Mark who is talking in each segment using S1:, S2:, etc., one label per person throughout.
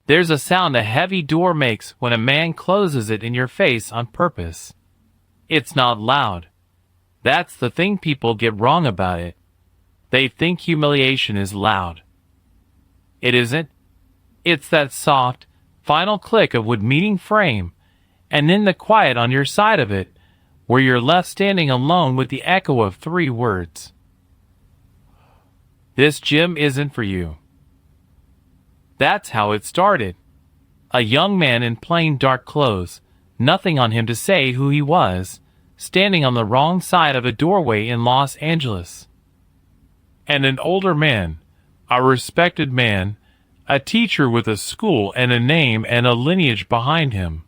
S1: There's a sound a heavy door makes when a man closes it in your face on purpose. It's not loud. That's the thing people get wrong about it. They think humiliation is loud. It isn't. It's that soft, final click of wood meeting frame, and then the quiet on your side of it, where you're left standing alone with the echo of 3 words. This gym isn't for you. That's how it started. A young man in plain dark clothes, nothing on him to say who he was, standing on the wrong side of a doorway in Los Angeles. And an older man, a respected man, a teacher with a school and a name and a lineage behind him,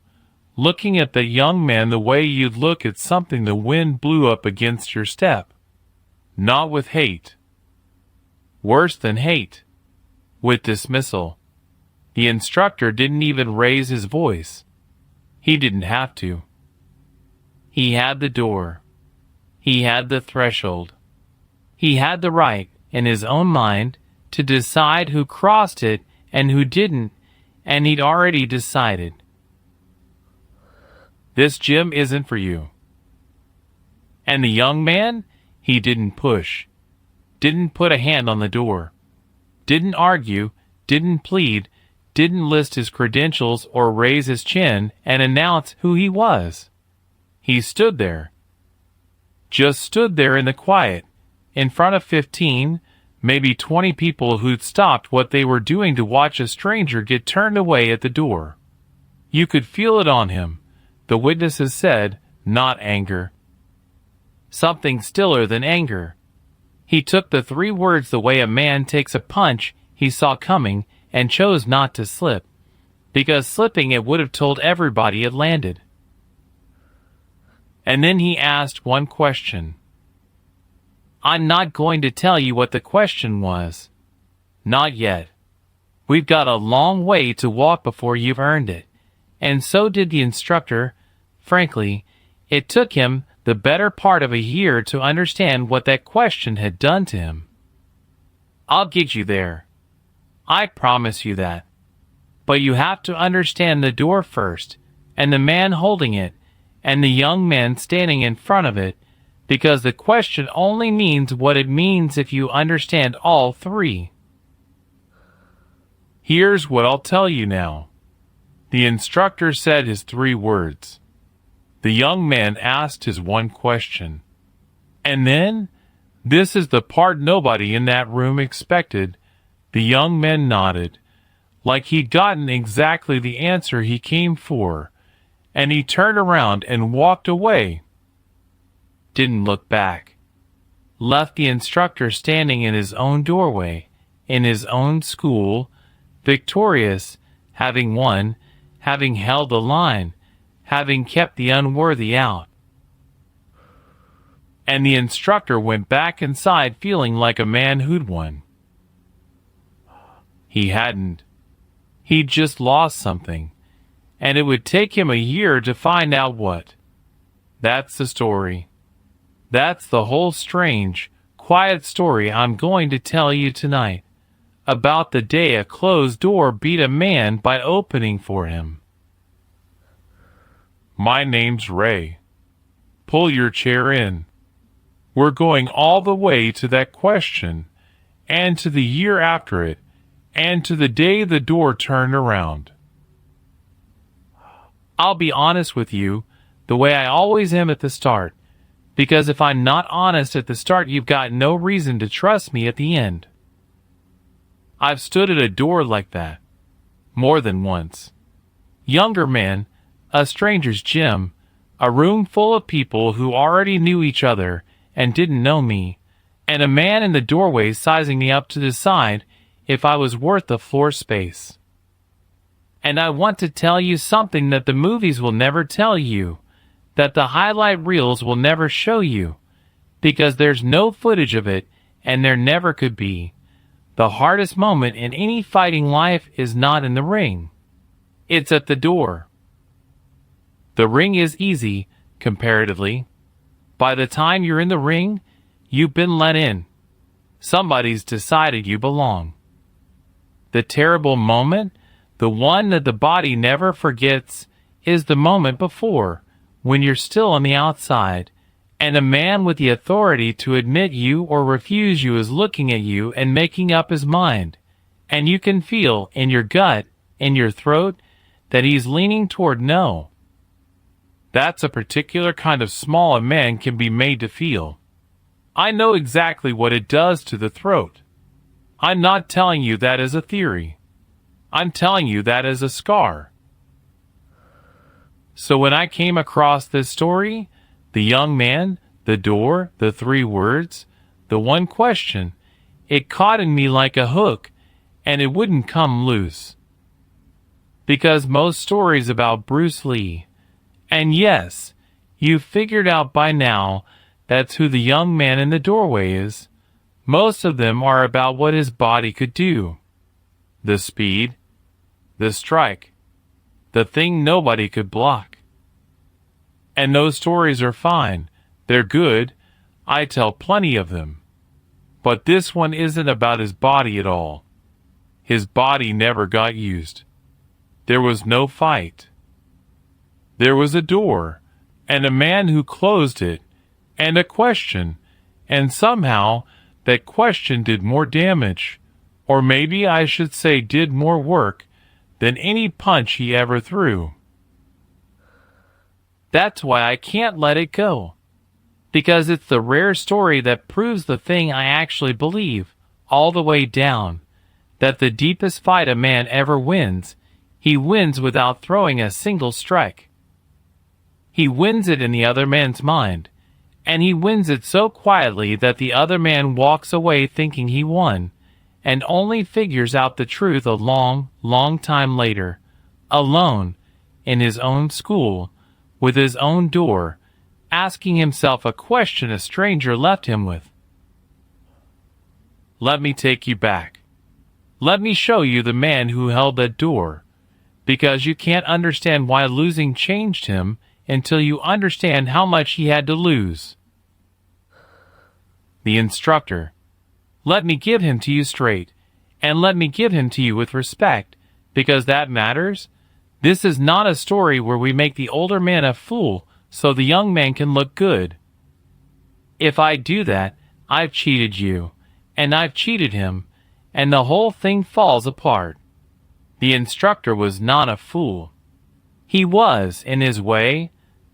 S1: looking at the young man the way you'd look at something the wind blew up against your step. Not with hate. Worse than hate. With dismissal. The instructor didn't even raise his voice. He didn't have to. He had the door. He had the threshold. He had the right, in his own mind, to decide who crossed it and who didn't, and he'd already decided. This gym isn't for you. And the young man, he didn't push, didn't put a hand on the door, didn't argue, didn't plead, didn't list his credentials or raise his chin and announce who he was. He stood there. Just stood there in the quiet, in front of 15, maybe 20 people who'd stopped what they were doing to watch a stranger get turned away at the door. You could feel it on him, the witnesses said, not anger. Something stiller than anger. He took the 3 words the way a man takes a punch he saw coming and chose not to slip, because slipping it would have told everybody it landed. And then he asked one question. I'm not going to tell you what the question was. Not yet. We've got a long way to walk before you've earned it. And so did the instructor. Frankly, it took him the better part of a year to understand what that question had done to him. I'll get you there. I promise you that. But you have to understand the door first, and the man holding it, and the young man standing in front of it, because the question only means what it means if you understand all 3. Here's what I'll tell you now. The instructor said his 3 words. The young man asked his one question. And then, this is the part nobody in that room expected, the young man nodded, like he'd gotten exactly the answer he came for, and he turned around and walked away. Didn't look back. Left the instructor standing in his own doorway, in his own school, victorious, having won, having held the line, having kept the unworthy out. And the instructor went back inside feeling like a man who'd won. He hadn't. He'd just lost something, and it would take him a year to find out what. That's the story. That's the whole strange, quiet story I'm going to tell you tonight, about the day a closed door beat a man by opening for him. My name's Ray. Pull your chair in. We're going all the way to that question, and to the year after it, and to the day the door turned around. I'll be honest with you, the way I always am at the start, because if I'm not honest at the start, you've got no reason to trust me at the end. I've stood at a door like that, more than once. Younger man, a stranger's gym, a room full of people who already knew each other and didn't know me, and a man in the doorway sizing me up to decide if I was worth the floor space. And I want to tell you something that the movies will never tell you, that the highlight reels will never show you, because there's no footage of it, and there never could be. The hardest moment in any fighting life is not in the ring. It's at the door. The ring is easy, comparatively. By the time you're in the ring, you've been let in. Somebody's decided you belong. The terrible moment, The one that the body never forgets is the moment before, when you're still on the outside, and a man with the authority to admit you or refuse you is looking at you and making up his mind, and you can feel in your gut, in your throat, that he's leaning toward no. That's a particular kind of small a man can be made to feel. I know exactly what it does to the throat. I'm not telling you that as a theory. I'm telling you that as a scar. So when I came across this story, the young man, the door, the 3 words, the one question, it caught in me like a hook, and it wouldn't come loose. Because most stories about Bruce Lee, and yes, you've figured out by now that's who the young man in the doorway is, most of them are about what his body could do. The speed, the strike, the thing nobody could block. And those stories are fine. They're good. I tell plenty of them. But this one isn't about his body at all. His body never got used. There was no fight. There was a door, and a man who closed it, and a question, and somehow that question did more damage, or maybe I should say did more work, than any punch he ever threw. That's why I can't let it go. Because it's the rare story that proves the thing I actually believe, all the way down, that the deepest fight a man ever wins, he wins without throwing a single strike. He wins it in the other man's mind, and he wins it so quietly that the other man walks away thinking he won, and only figures out the truth a long, long time later, alone, in his own school, with his own door, asking himself a question a stranger left him with. Let me take you back. Let me show you the man who held that door, because you can't understand why losing changed him until you understand how much he had to lose. The instructor. Let me give him to you straight, and let me give him to you with respect, because that matters. This is not a story where we make the older man a fool so the young man can look good. If I do that, I've cheated you, and I've cheated him, and the whole thing falls apart. The instructor was not a fool. He was, in his way,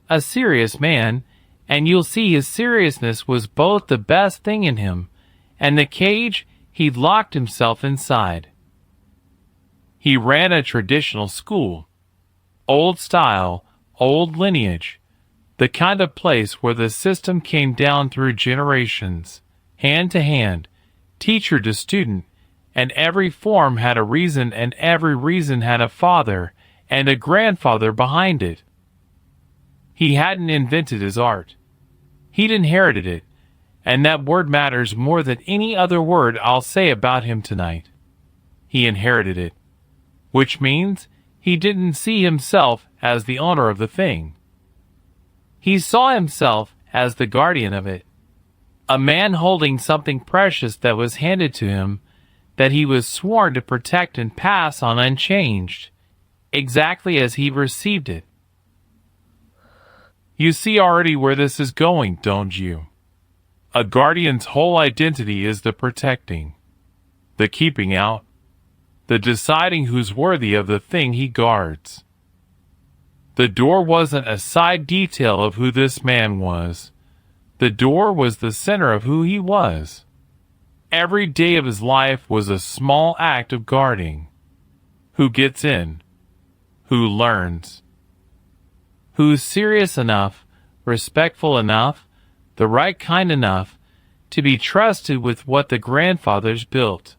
S1: a serious man, and you'll see his seriousness was both the best thing in him and the cage he'd locked himself inside. He ran a traditional school, old style, old lineage, the kind of place where the system came down through generations, hand to hand, teacher to student, and every form had a reason and every reason had a father and a grandfather behind it. He hadn't invented his art. He'd inherited it, and that word matters more than any other word I'll say about him tonight. He inherited it, which means he didn't see himself as the owner of the thing. He saw himself as the guardian of it, a man holding something precious that was handed to him that he was sworn to protect and pass on unchanged, exactly as he received it. You see already where this is going, don't you? A guardian's whole identity is the protecting, the keeping out, the deciding who's worthy of the thing he guards. The door wasn't a side detail of who this man was. The door was the center of who he was. Every day of his life was a small act of guarding. Who gets in? Who learns? Who's serious enough, respectful enough, the right kind enough, to be trusted with what the grandfathers built.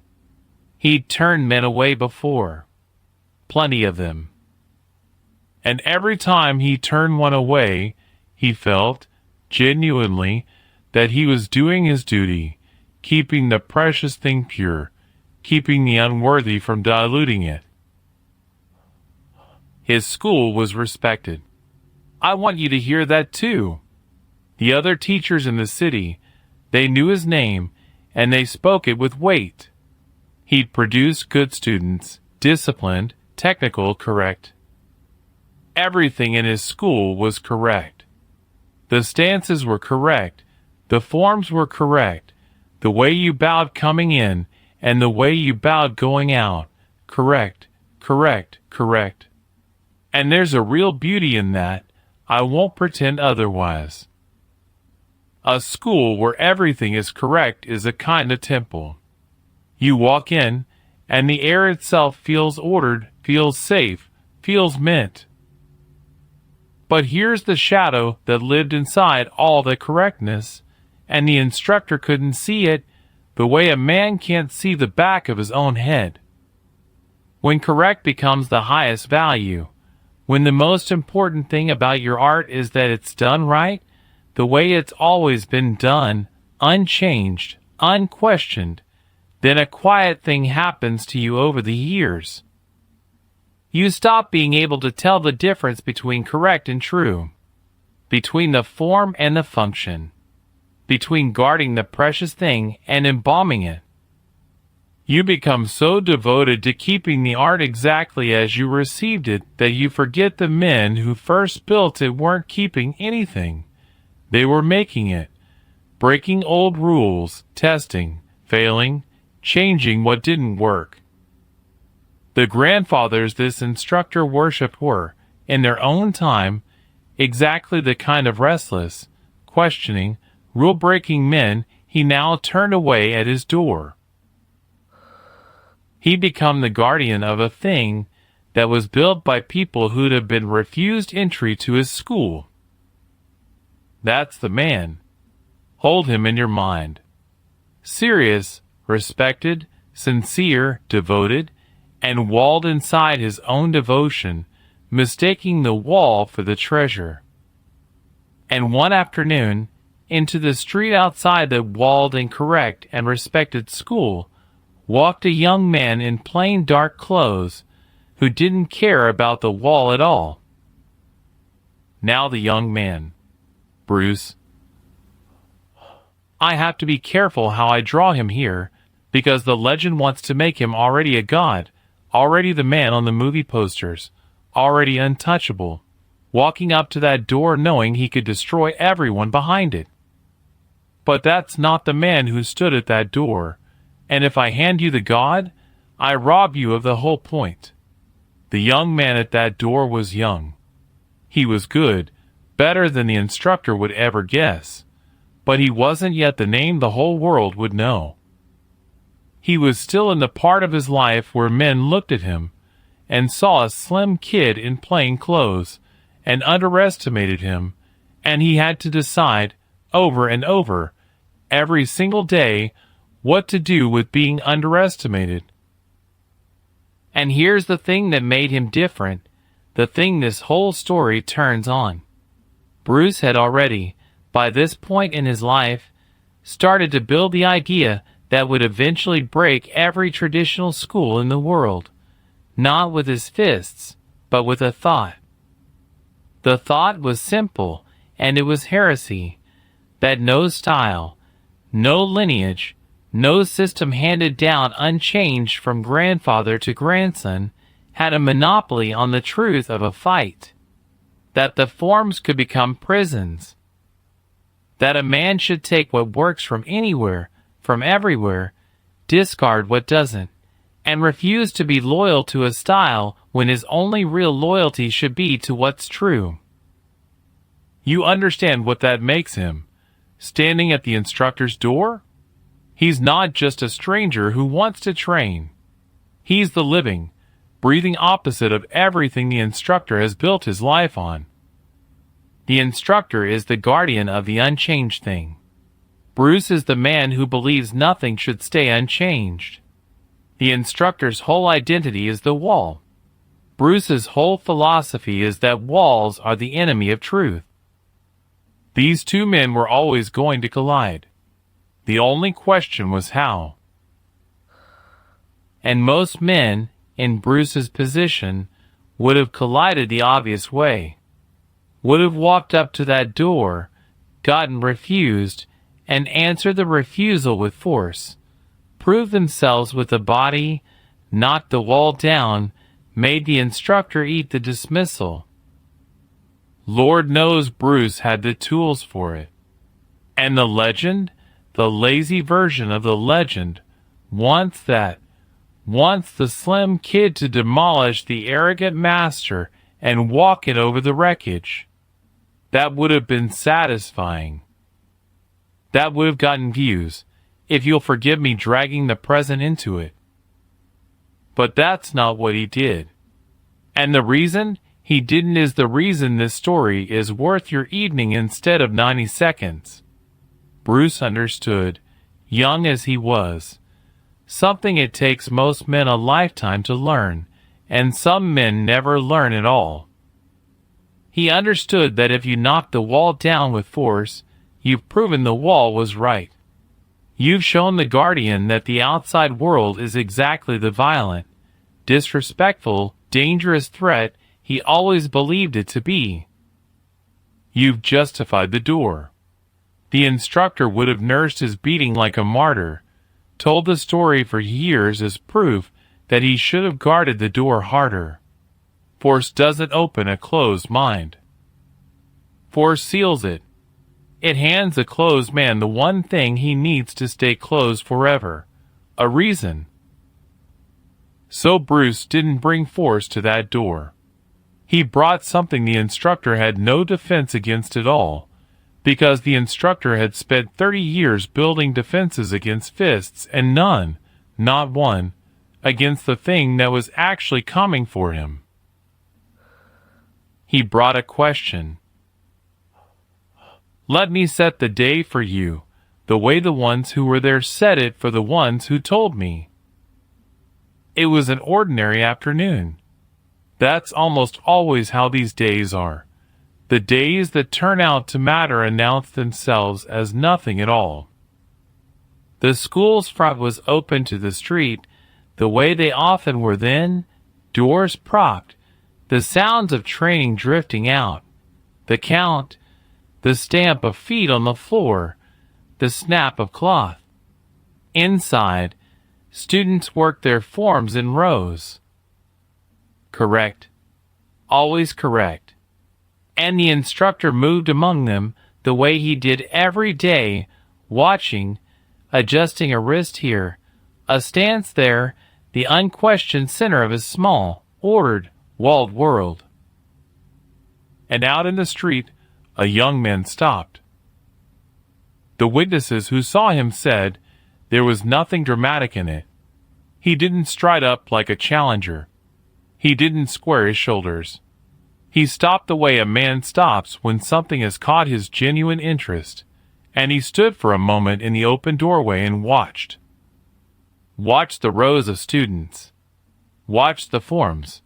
S1: He'd turned men away before. Plenty of them. And every time he turned one away, he felt, genuinely, that he was doing his duty, keeping the precious thing pure, keeping the unworthy from diluting it. His school was respected. I want you to hear that too. The other teachers in the city, they knew his name, and they spoke it with weight. He'd produced good students, disciplined, technical correct. Everything in his school was correct. The stances were correct. The forms were correct. The way you bowed coming in and the way you bowed going out. Correct, correct, correct. And there's a real beauty in that. I won't pretend otherwise. A school where everything is correct is a kind of temple. You walk in, and the air itself feels ordered, feels safe, feels meant. But here's the shadow that lived inside all the correctness, and the instructor couldn't see it the way a man can't see the back of his own head. When correct becomes the highest value, when the most important thing about your art is that it's done right, the way it's always been done, unchanged, unquestioned, then a quiet thing happens to you over the years. You stop being able to tell the difference between correct and true, between the form and the function, between guarding the precious thing and embalming it. You become so devoted to keeping the art exactly as you received it that you forget the men who first built it weren't keeping anything. They were making it, breaking old rules, testing, failing, changing what didn't work. The grandfathers this instructor worshipped were, in their own time, exactly the kind of restless, questioning, rule-breaking men he now turned away at his door. He'd become the guardian of a thing that was built by people who'd have been refused entry to his school. That's the man. Hold him in your mind. Serious, respected, sincere, devoted, and walled inside his own devotion, mistaking the wall for the treasure. And one afternoon, into the street outside the walled and correct and respected school, walked a young man in plain dark clothes who didn't care about the wall at all. Now the young man. Bruce. I have to be careful how I draw him here, because the legend wants to make him already a god, already the man on the movie posters, already untouchable, walking up to that door knowing he could destroy everyone behind it. But that's not the man who stood at that door, and if I hand you the god, I rob you of the whole point. The young man at that door was young. He was good, better than the instructor would ever guess, but he wasn't yet the name the whole world would know. He was still in the part of his life where men looked at him and saw a slim kid in plain clothes and underestimated him, and he had to decide, over and over, every single day, what to do with being underestimated. And here's the thing that made him different, the thing this whole story turns on. Bruce had already, by this point in his life, started to build the idea that would eventually break every traditional school in the world, not with his fists, but with a thought. The thought was simple, and it was heresy, that no style, no lineage, no system handed down unchanged from grandfather to grandson had a monopoly on the truth of a fight, that the forms could become prisons, that a man should take what works from anywhere, from everywhere, discard what doesn't, and refuse to be loyal to a style when his only real loyalty should be to what's true. You understand what that makes him, standing at the instructor's door? He's not just a stranger who wants to train. He's the living, breathing opposite of everything the instructor has built his life on. The instructor is the guardian of the unchanged thing. Bruce is the man who believes nothing should stay unchanged. The instructor's whole identity is the wall. Bruce's whole philosophy is that walls are the enemy of truth. These two men were always going to collide. The only question was how. And most men, in Bruce's position, would have collided the obvious way, would have walked up to that door, gotten refused, and answered the refusal with force, proved themselves with the body, knocked the wall down, made the instructor eat the dismissal. Lord knows Bruce had the tools for it. And the legend, the lazy version of the legend, wants the slim kid to demolish the arrogant master and walk it over the wreckage. That would have been satisfying. That would have gotten views, if you'll forgive me dragging the present into it. But that's not what he did. And the reason he didn't is the reason this story is worth your evening instead of 90 seconds. Bruce understood, young as he was, something it takes most men a lifetime to learn, and some men never learn at all. He understood that if you knock the wall down with force, you've proven the wall was right. You've shown the guardian that the outside world is exactly the violent, disrespectful, dangerous threat he always believed it to be. You've justified the door. The instructor would have nursed his beating like a martyr, told the story for years as proof that he should have guarded the door harder. Force doesn't open a closed mind. Force seals it. It hands a closed man the one thing he needs to stay closed forever, a reason. So Bruce didn't bring force to that door. He brought something the instructor had no defense against at all, because the instructor had spent 30 years building defenses against fists and none, not one, against the thing that was actually coming for him. He brought a question. Let me set the day for you, the way the ones who were there set it for the ones who told me. It was an ordinary afternoon. That's almost always how these days are. The days that turn out to matter announce themselves as nothing at all. The school's front was open to the street, the way they often were then, doors propped, the sounds of training drifting out, the count, the stamp of feet on the floor, the snap of cloth. Inside, students worked their forms in rows. Correct. Always correct. And the instructor moved among them the way he did every day, watching, adjusting a wrist here, a stance there, the unquestioned center of his small, ordered, walled world. And out in the street, a young man stopped. The witnesses who saw him said there was nothing dramatic in it. He didn't stride up like a challenger. He didn't square his shoulders. He stopped the way a man stops when something has caught his genuine interest, and he stood for a moment in the open doorway and watched. Watched the rows of students. Watched the forms.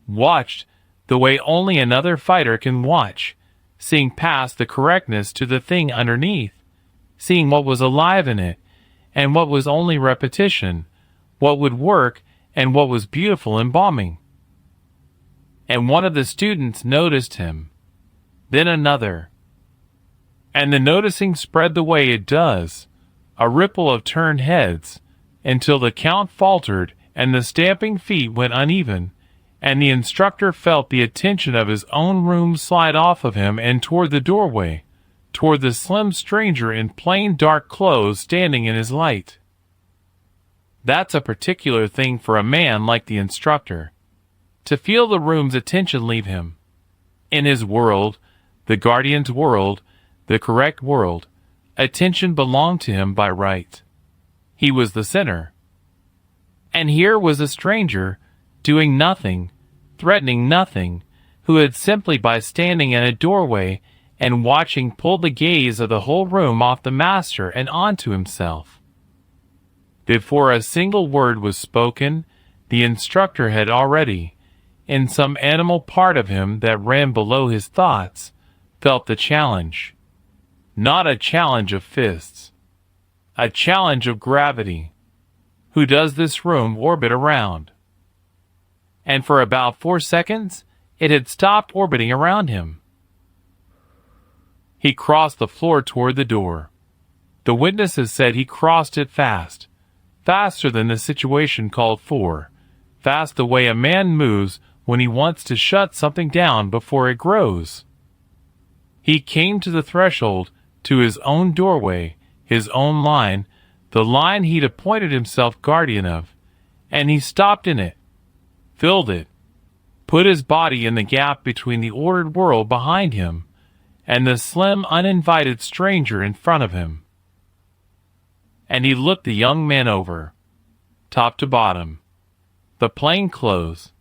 S1: Watched the way only another fighter can watch, seeing past the correctness to the thing underneath, seeing what was alive in it, and what was only repetition, what would work, and what was beautiful embalming. And one of the students noticed him, then another. And the noticing spread the way it does, a ripple of turned heads, until the count faltered and the stamping feet went uneven, and the instructor felt the attention of his own room slide off of him and toward the doorway, toward the slim stranger in plain dark clothes standing in his light. That's a particular thing for a man like the instructor, to feel the room's attention leave him. In his world, the guardian's world, the correct world, attention belonged to him by right. He was the center. And here was a stranger, doing nothing, threatening nothing, who had simply by standing in a doorway and watching pulled the gaze of the whole room off the master and onto himself. Before a single word was spoken, the instructor had already, in some animal part of him that ran below his thoughts, felt the challenge. Not a challenge of fists. A challenge of gravity. Who does this room orbit around? And for about 4 seconds, it had stopped orbiting around him. He crossed the floor toward the door. The witnesses said he crossed it fast, faster than the situation called for, fast the way a man moves when he wants to shut something down before it grows. He came to the threshold, to his own doorway, his own line, the line he'd appointed himself guardian of, and he stopped in it, filled it, put his body in the gap between the ordered world behind him and the slim, uninvited stranger in front of him. And he looked the young man over, top to bottom, the plain clothes,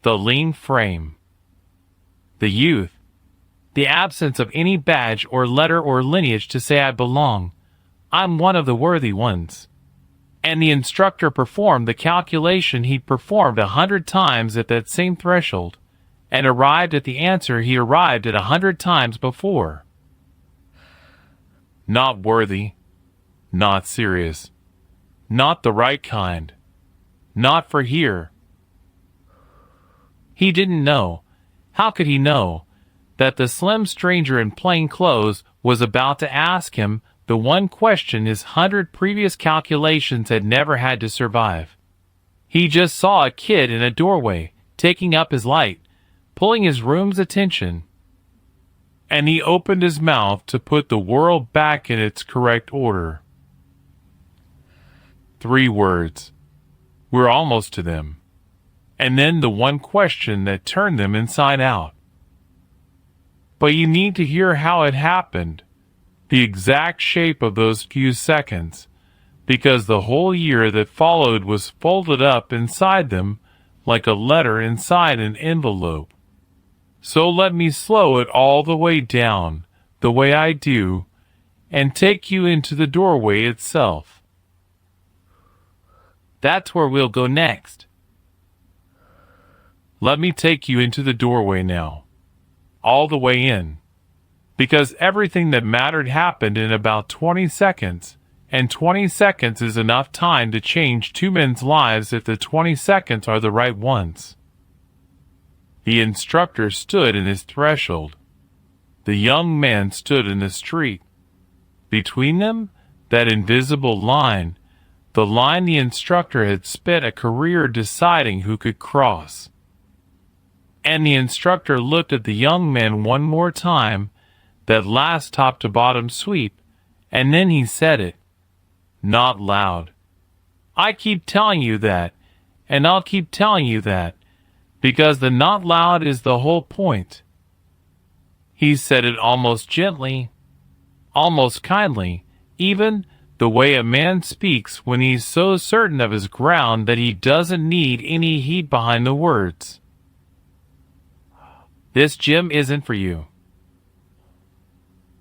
S1: the lean frame, the youth, the absence of any badge or letter or lineage to say I belong, I'm one of the worthy ones. And the instructor performed the calculation he'd performed 100 times at that same threshold, and arrived at the answer he arrived at 100 times before. Not worthy, not serious, not the right kind, not for here. He didn't know, how could he know, that the slim stranger in plain clothes was about to ask him the one question his 100 previous calculations had never had to survive. He just saw a kid in a doorway, taking up his light, pulling his room's attention, and he opened his mouth to put the world back in its correct order. 3 words. We're almost to them. And then the one question that turned them inside out. But you need to hear how it happened, the exact shape of those few seconds, because the whole year that followed was folded up inside them like a letter inside an envelope. So let me slow it all the way down, the way I do, and take you into the doorway itself. That's where we'll go next. Let me take you into the doorway now, all the way in, because everything that mattered happened in about 20 seconds, and 20 seconds is enough time to change 2 men's lives if the 20 seconds are the right ones. The instructor stood in his threshold. The young man stood in the street. Between them, that invisible line, the line the instructor had spent a career deciding who could cross. And the instructor looked at the young man one more time, that last top-to-bottom sweep, and then he said it, not loud. I keep telling you that, and I'll keep telling you that, because the not loud is the whole point. He said it almost gently, almost kindly, even the way a man speaks when he's so certain of his ground that he doesn't need any heat behind the words. This gym isn't for you.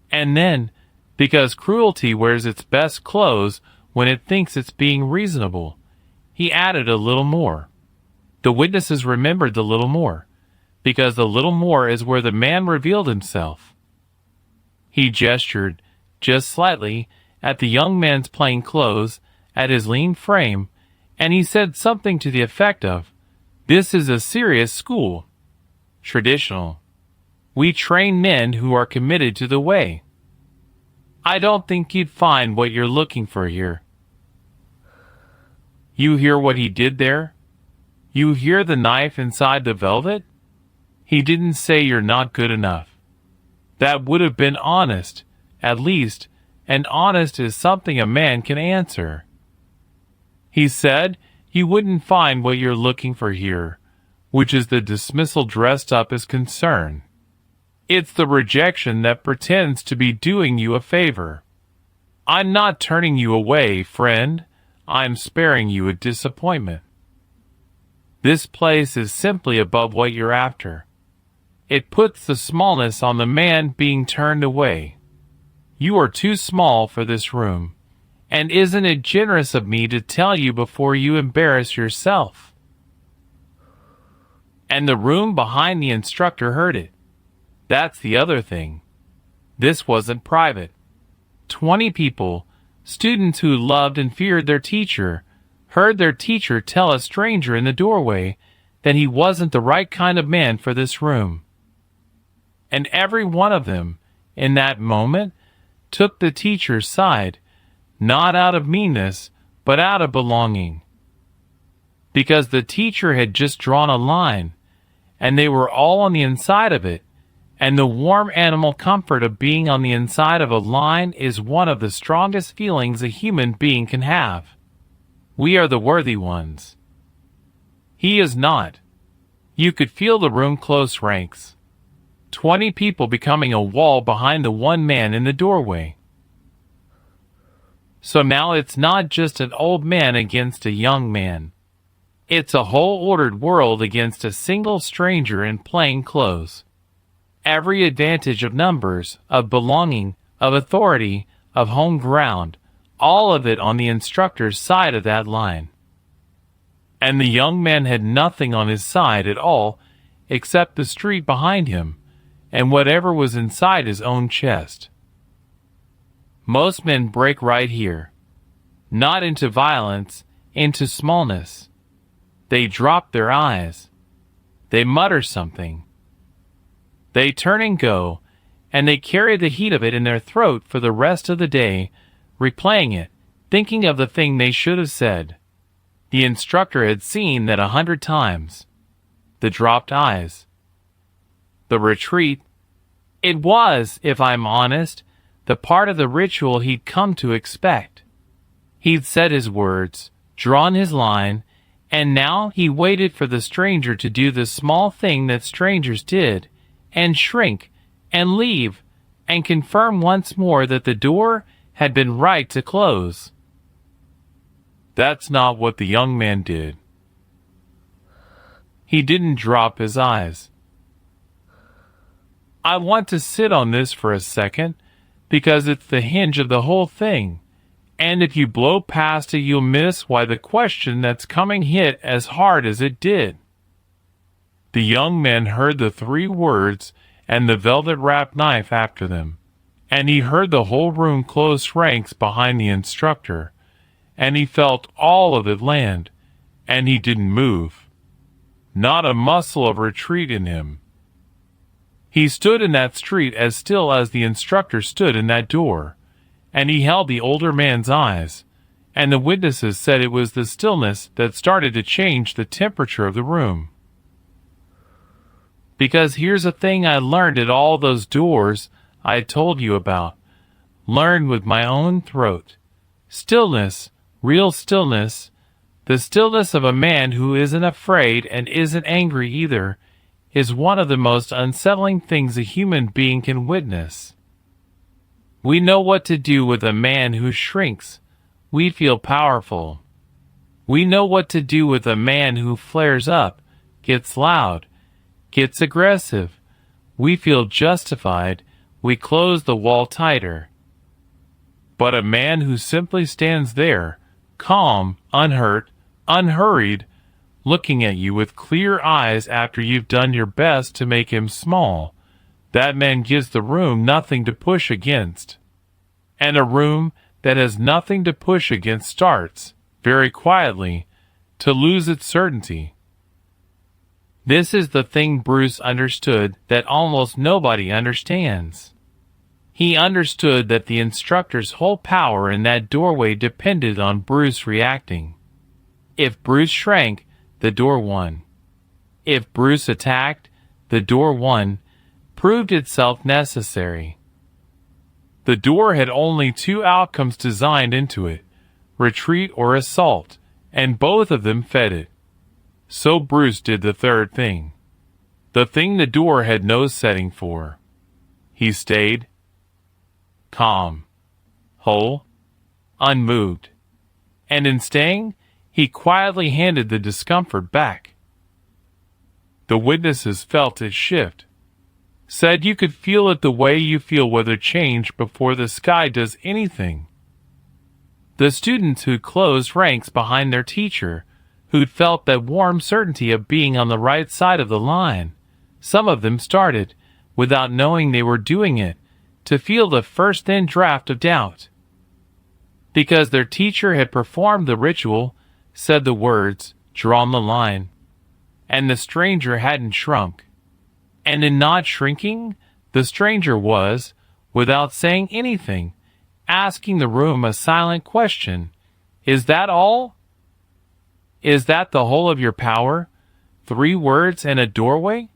S1: And then, because cruelty wears its best clothes when it thinks it's being reasonable, he added a little more. The witnesses remembered the little more, because the little more is where the man revealed himself. He gestured, just slightly, at the young man's plain clothes, at his lean frame, and he said something to the effect of, "This is a serious school. Traditional. We train men who are committed to the way. I don't think you'd find what you're looking for here." You hear what he did there? You hear the knife inside the velvet? He didn't say you're not good enough. That would have been honest, at least, and honest is something a man can answer. He said you wouldn't find what you're looking for here, which is the dismissal dressed up as concern. It's the rejection that pretends to be doing you a favor. I'm not turning you away, friend. I'm sparing you a disappointment. This place is simply above what you're after. It puts the smallness on the man being turned away. You are too small for this room, and isn't it generous of me to tell you before you embarrass yourself? And the room behind the instructor heard it. That's the other thing. This wasn't private. 20 people, students who loved and feared their teacher, heard their teacher tell a stranger in the doorway that he wasn't the right kind of man for this room. And every one of them, in that moment, took the teacher's side, not out of meanness, but out of belonging. because the teacher had just drawn a line, and they were all on the inside of it, and the warm animal comfort of being on the inside of a line is one of the strongest feelings a human being can have. We are the worthy ones. He is not. You could feel the room close ranks. 20 people becoming a wall behind the one man in the doorway. So now it's not just an old man against a young man. It's a whole ordered world against a single stranger in plain clothes. Every advantage of numbers, of belonging, of authority, of home ground, all of it on the instructor's side of that line. And the young man had nothing on his side at all except the street behind him and whatever was inside his own chest. Most men break right here, not into violence, into smallness. They drop their eyes. They mutter something. They turn and go, and they carry the heat of it in their throat for the rest of the day, replaying it, thinking of the thing they should have said. The instructor had seen that 100 times. The dropped eyes. The retreat. It was, if I'm honest, the part of the ritual he'd come to expect. He'd said his words, drawn his line, and now he waited for the stranger to do the small thing that strangers did, and shrink, and leave, and confirm once more that the door had been right to close. That's not what the young man did. He didn't drop his eyes. I want to sit on this for a second, because it's the hinge of the whole thing, and if you blow past it you'll miss why the question that's coming hit as hard as it did. The young man heard the 3 words and the velvet-wrapped knife after them, and he heard the whole room close ranks behind the instructor, and he felt all of it land, and he didn't move. Not a muscle of retreat in him. He stood in that street as still as the instructor stood in that door, and he held the older man's eyes, and the witnesses said it was the stillness that started to change the temperature of the room. Because here's a thing I learned at all those doors I told you about, learned with my own throat. Stillness, real stillness, the stillness of a man who isn't afraid and isn't angry either, is one of the most unsettling things a human being can witness. We know what to do with a man who shrinks. We feel powerful. We know what to do with a man who flares up, gets loud, gets aggressive. We feel justified. We close the wall tighter. But a man who simply stands there, calm, unhurt, unhurried, looking at you with clear eyes after you've done your best to make him small, that man gives the room nothing to push against. And a room that has nothing to push against starts, very quietly, to lose its certainty. This is the thing Bruce understood that almost nobody understands. He understood that the instructor's whole power in that doorway depended on Bruce reacting. If Bruce shrank, the door won. If Bruce attacked, the door won, proved itself necessary. The door had only 2 outcomes designed into it, retreat or assault, and both of them fed it. So Bruce did the third thing. The thing the door had no setting for. He stayed calm, whole, unmoved. And in staying, he quietly handed the discomfort back. The witnesses felt it shift. Said you could feel it the way you feel weather change before the sky does anything. The students who'd closed ranks behind their teacher, who'd felt that warm certainty of being on the right side of the line, some of them started, without knowing they were doing it, to feel the first thin draft of doubt. Because their teacher had performed the ritual, said the words, drawn the line, and the stranger hadn't shrunk. And in not shrinking, the stranger was, without saying anything, asking the room a silent question. Is that all? Is that the whole of your power? 3 words and a doorway?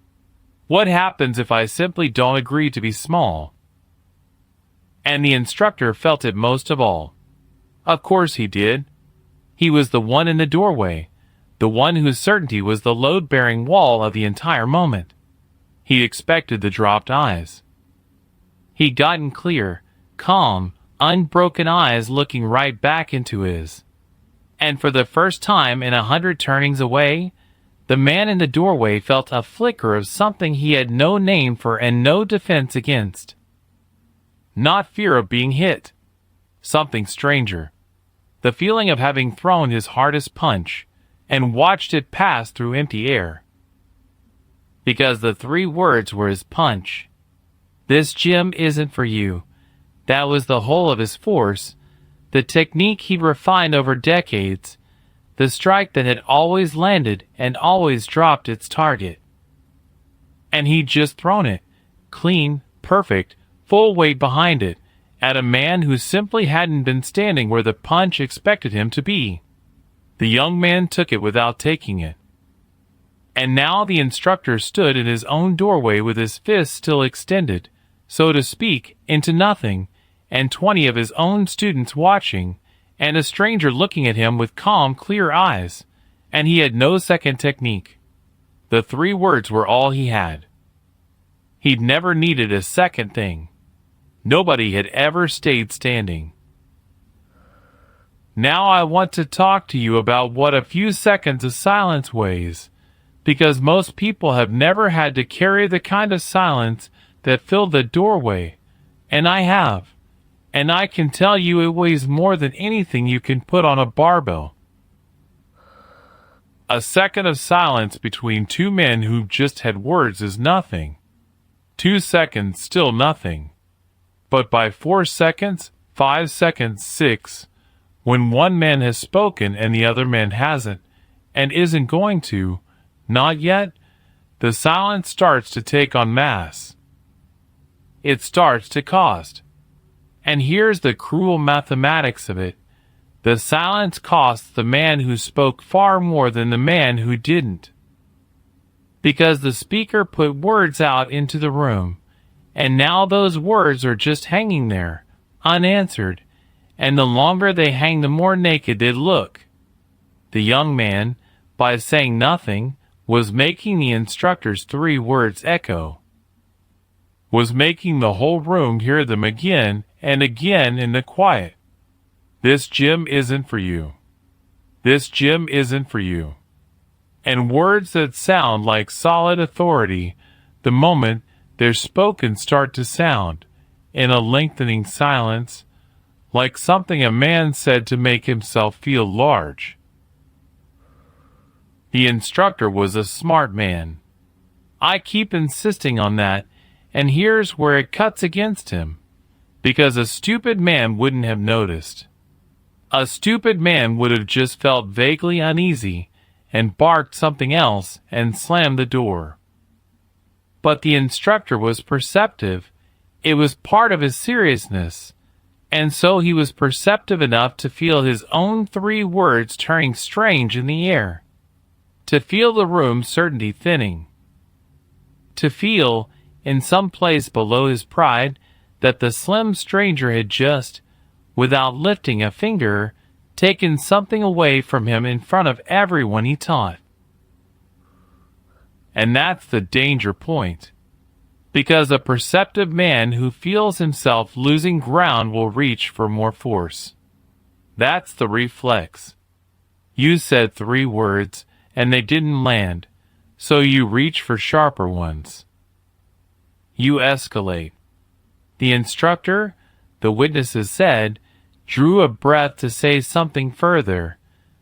S1: What happens if I simply don't agree to be small? And the instructor felt it most of all. Of course he did. He was the one in the doorway, the one whose certainty was the load-bearing wall of the entire moment. He expected the dropped eyes. He'd gotten clear, calm, unbroken eyes looking right back into his. And for the first time in 100 turnings away, the man in the doorway felt a flicker of something he had no name for and no defense against. Not fear of being hit. Something stranger. The feeling of having thrown his hardest punch and watched it pass through empty air. Because the 3 words were his punch. This gym isn't for you. That was the whole of his force, the technique he'd refined over decades, the strike that had always landed and always dropped its target. And he'd just thrown it, clean, perfect, full weight behind it, at a man who simply hadn't been standing where the punch expected him to be. The young man took it without taking it. And now the instructor stood in his own doorway with his fist still extended, so to speak, into nothing, and 20 of his own students watching, and a stranger looking at him with calm, clear eyes, and he had no second technique. The 3 words were all he had. He'd never needed a second thing. Nobody had ever stayed standing. Now I want to talk to you about what a few seconds of silence weighs, because most people have never had to carry the kind of silence that filled the doorway, and I have. And I can tell you it weighs more than anything you can put on a barbell. A second of silence between 2 men who just had words is nothing. 2 seconds, still nothing. But by 4 seconds, 5 seconds, 6, when one man has spoken and the other man hasn't, and isn't going to, not yet, the silence starts to take on mass. It starts to cost. And here's the cruel mathematics of it. The silence costs the man who spoke far more than the man who didn't. Because the speaker put words out into the room, and now those words are just hanging there, unanswered, and the longer they hang the more naked they look. The young man, by saying nothing, was making the instructor's 3 words echo. Was making the whole room hear them again and again in the quiet. This gym isn't for you. This gym isn't for you. And words that sound like solid authority, the moment they're spoken start to sound, in a lengthening silence, like something a man said to make himself feel large. The instructor was a smart man. I keep insisting on that, and here's where it cuts against him. Because a stupid man wouldn't have noticed. A stupid man would have just felt vaguely uneasy and barked something else and slammed the door. But the instructor was perceptive. It was part of his seriousness, and so he was perceptive enough to feel his own 3 words turning strange in the air, to feel the room's certainty thinning, to feel, in some place below his pride, that the slim stranger had just, without lifting a finger, taken something away from him in front of everyone he taught. And that's the danger point. Because a perceptive man who feels himself losing ground will reach for more force. That's the reflex. You said 3 words, and they didn't land, so you reach for sharper ones. You escalate. The instructor, the witnesses said, drew a breath to say something further,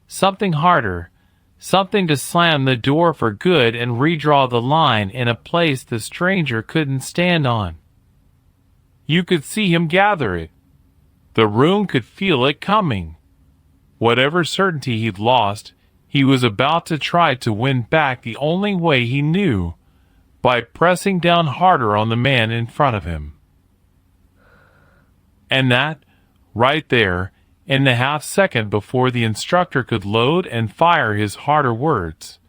S1: something harder, something to slam the door for good and redraw the line in a place the stranger couldn't stand on. You could see him gather it. The room could feel it coming. Whatever certainty he'd lost, he was about to try to win back the only way he knew, by pressing down harder on the man in front of him. And that, right there, in the half second before the instructor could load and fire his harder words.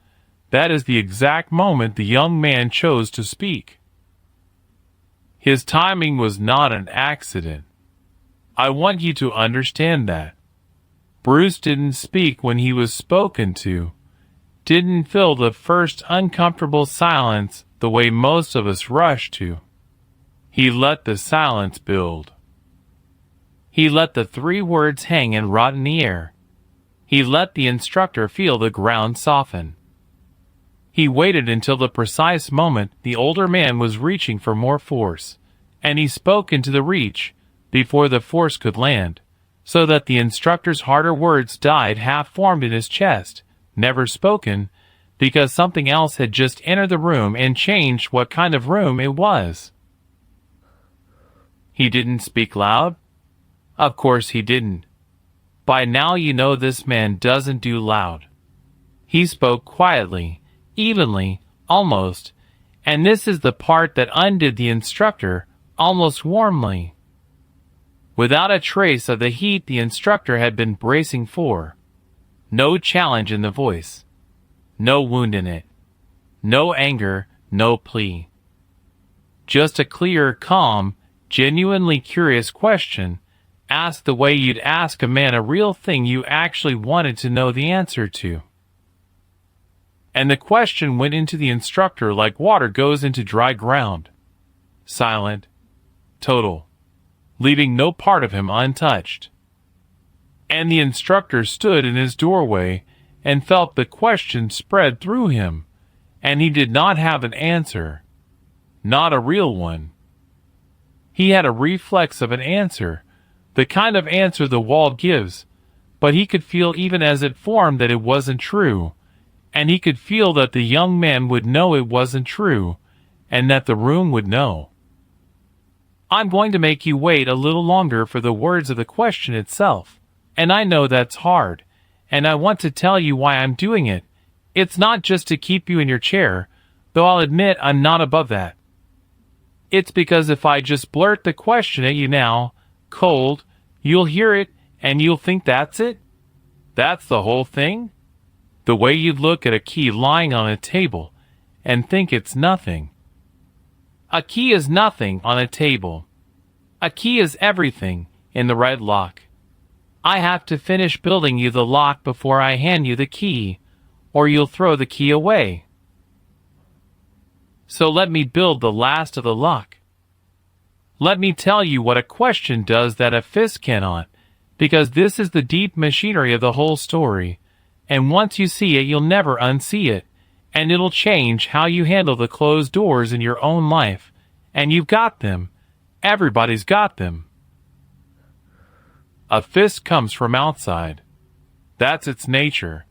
S1: That is the exact moment the young man chose to speak. His timing was not an accident. I want you to understand that. Bruce didn't speak when he was spoken to, didn't fill the first uncomfortable silence the way most of us rush to. He let the silence build. He let the 3 words hang and rot in the air. He let the instructor feel the ground soften. He waited until the precise moment the older man was reaching for more force, and he spoke into the reach before the force could land, so that the instructor's harder words died half-formed in his chest, never spoken, because something else had just entered the room and changed what kind of room it was. He didn't speak loud? Of course he didn't. By now you know this man doesn't do loud. He spoke quietly, evenly, almost, and this is the part that undid the instructor, almost warmly. Without a trace of the heat the instructor had been bracing for. No challenge in the voice. No wound in it. No anger, no plea. Just a clear, calm, genuinely curious question, asked the way you'd ask a man a real thing you actually wanted to know the answer to. And the question went into the instructor like water goes into dry ground. Silent. Total. Leaving no part of him untouched. And the instructor stood in his doorway and felt the question spread through him, and he did not have an answer. Not a real one. He had a reflex of an answer, the kind of answer the wall gives, but he could feel even as it formed that it wasn't true, and he could feel that the young man would know it wasn't true, and that the room would know. I'm going to make you wait a little longer for the words of the question itself, and I know that's hard, and I want to tell you why I'm doing it. It's not just to keep you in your chair, though I'll admit I'm not above that. It's because if I just blurt the question at you now, cold, you'll hear it and you'll think that's it? That's the whole thing? The way you'd look at a key lying on a table and think it's nothing. A key is nothing on a table. A key is everything in the right lock. I have to finish building you the lock before I hand you the key, or you'll throw the key away. So let me build the last of the lock. Let me tell you what a question does that a fist cannot, because this is the deep machinery of the whole story, and once you see it you'll never unsee it, and it'll change how you handle the closed doors in your own life, and you've got them. Everybody's got them. A fist comes from outside. That's its nature.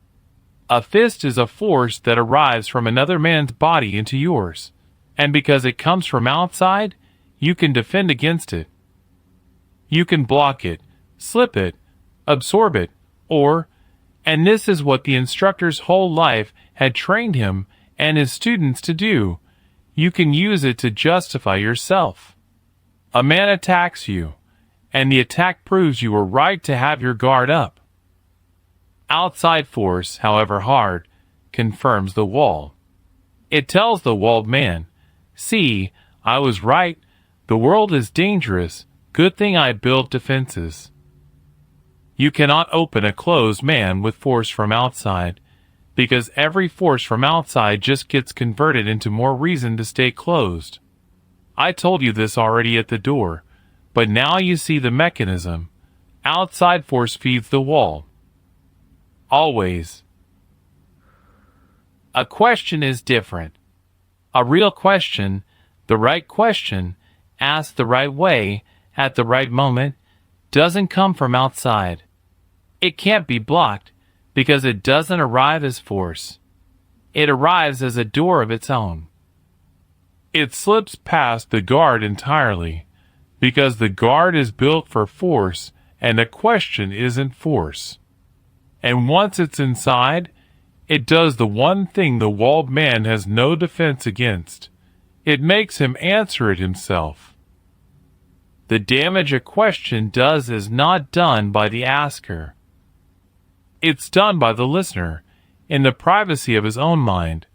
S1: A fist is a force that arrives from another man's body into yours, and because it comes from outside, you can defend against it. You can block it, slip it, absorb it, or, and this is what the instructor's whole life had trained him and his students to do, you can use it to justify yourself. A man attacks you, and the attack proves you were right to have your guard up. Outside force, however hard, confirms the wall. It tells the walled man, see, I was right, the world is dangerous, good thing I built defenses. You cannot open a closed man with force from outside, because every force from outside just gets converted into more reason to stay closed. I told you this already at the door, but now you see the mechanism. Outside force feeds the wall. Always. A question is different. A real question, the right question, asked the right way, at the right moment, doesn't come from outside. It can't be blocked, because it doesn't arrive as force. It arrives as a door of its own. It slips past the guard entirely, because the guard is built for force and a question isn't force. And once it's inside, it does the one thing the walled man has no defense against. It makes him answer it himself. The damage a question does is not done by the asker. It's done by the listener, in the privacy of his own mind,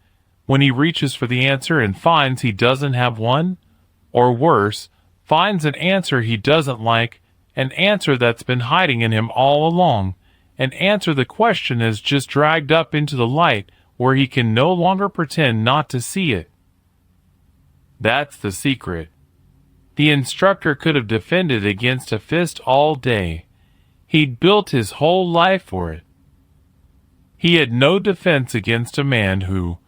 S1: when he reaches for the answer and finds he doesn't have one, or worse, finds an answer he doesn't like, an answer that's been hiding in him all along, an answer the question has just dragged up into the light where he can no longer pretend not to see it. That's the secret. The instructor could have defended against a fist all day. He'd built his whole life for it. He had no defense against a man who,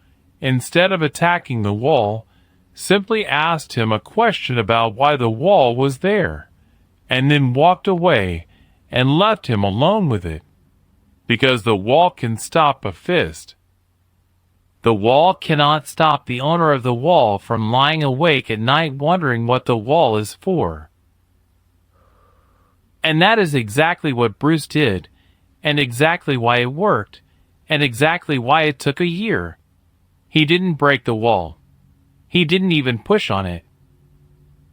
S1: instead of attacking the wall, simply asked him a question about why the wall was there, and then walked away and left him alone with it. Because the wall can stop a fist. The wall cannot stop the owner of the wall from lying awake at night wondering what the wall is for. And that is exactly what Bruce did, and exactly why it worked, and exactly why it took a year. He didn't break the wall. He didn't even push on it.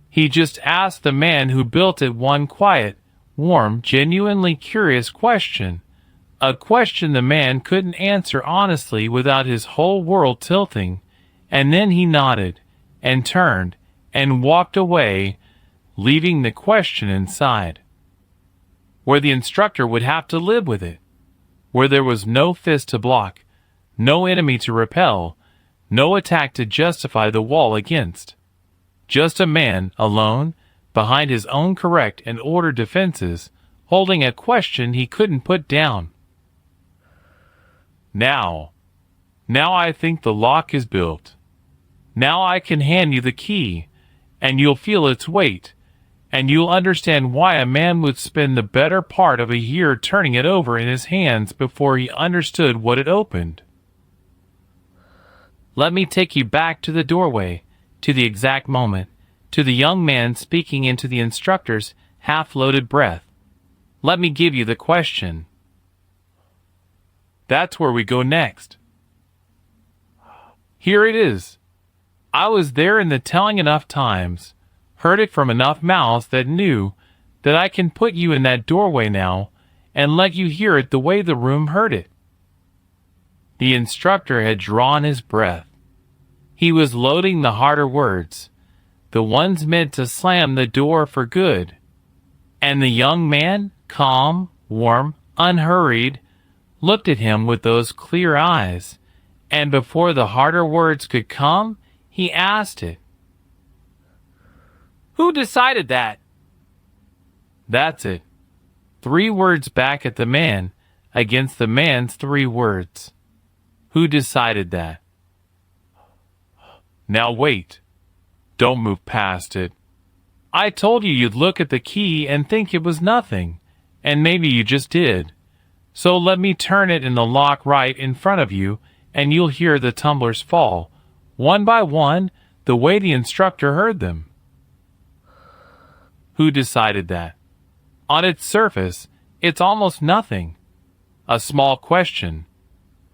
S1: He just asked the man who built it one quiet, warm, genuinely curious question. A question the man couldn't answer honestly without his whole world tilting, and then he nodded, and turned, and walked away, leaving the question inside. Where the instructor would have to live with it. Where there was no fist to block, no enemy to repel, no attack to justify the wall against. Just a man, alone, behind his own correct and ordered defenses, holding a question he couldn't put down. Now I think the lock is built. Now I can hand you the key, and you'll feel its weight, and you'll understand why a man would spend the better part of a year turning it over in his hands before he understood what it opened. Let me take you back to the doorway, to the exact moment, to the young man speaking into the instructor's half-loaded breath. Let me give you the question. That's where we go next. Here it is. I was there in the telling enough times, heard it from enough mouths that knew that I can put you in that doorway now and let you hear it the way the room heard it. The instructor had drawn his breath. He was loading the harder words, the ones meant to slam the door for good. And the young man, calm, warm, unhurried, looked at him with those clear eyes, and before the harder words could come, he asked it. Who decided that? That's it. 3 words back at the man, against the man's 3 words. Who decided that? Now wait. Don't move past it. I told you you'd look at the key and think it was nothing, and maybe you just did. So let me turn it in the lock right in front of you, and you'll hear the tumblers fall, one by one, the way the instructor heard them. Who decided that? On its surface, it's almost nothing. A small question.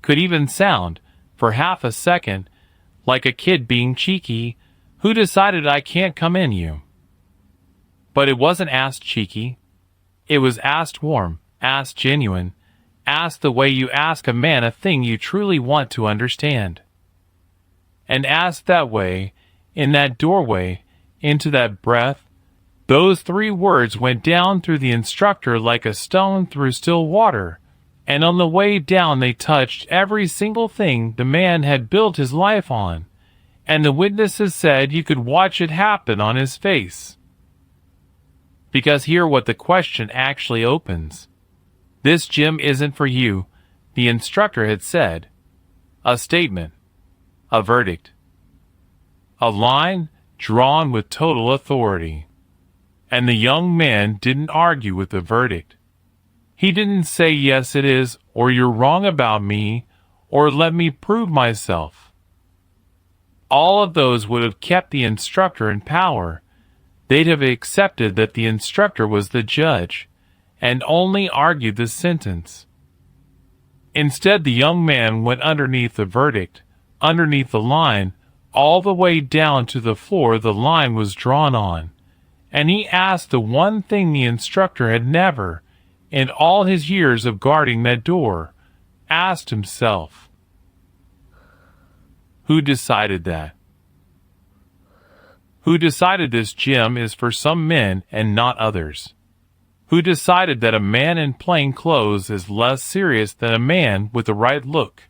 S1: Could even sound, for half a second, like a kid being cheeky. Who decided I can't come in you? But it wasn't asked cheeky. It was asked warm, asked genuine, asked the way you ask a man a thing you truly want to understand. And asked that way, in that doorway, into that breath, those 3 words went down through the instructor like a stone through still water, and on the way down they touched every single thing the man had built his life on, and the witnesses said you could watch it happen on his face. Because hear what the question actually opens. This gym isn't for you, the instructor had said. A statement. A verdict. A line drawn with total authority. And the young man didn't argue with the verdict. He didn't say yes it is, or you're wrong about me, or let me prove myself. All of those would have kept the instructor in power. They'd have accepted that the instructor was the judge, and only argued the sentence. Instead, the young man went underneath the verdict, underneath the line, all the way down to the floor the line was drawn on, and he asked the one thing the instructor had never, in all his years of guarding that door, asked himself. Who decided that? Who decided this gym is for some men and not others? Who decided that a man in plain clothes is less serious than a man with the right look?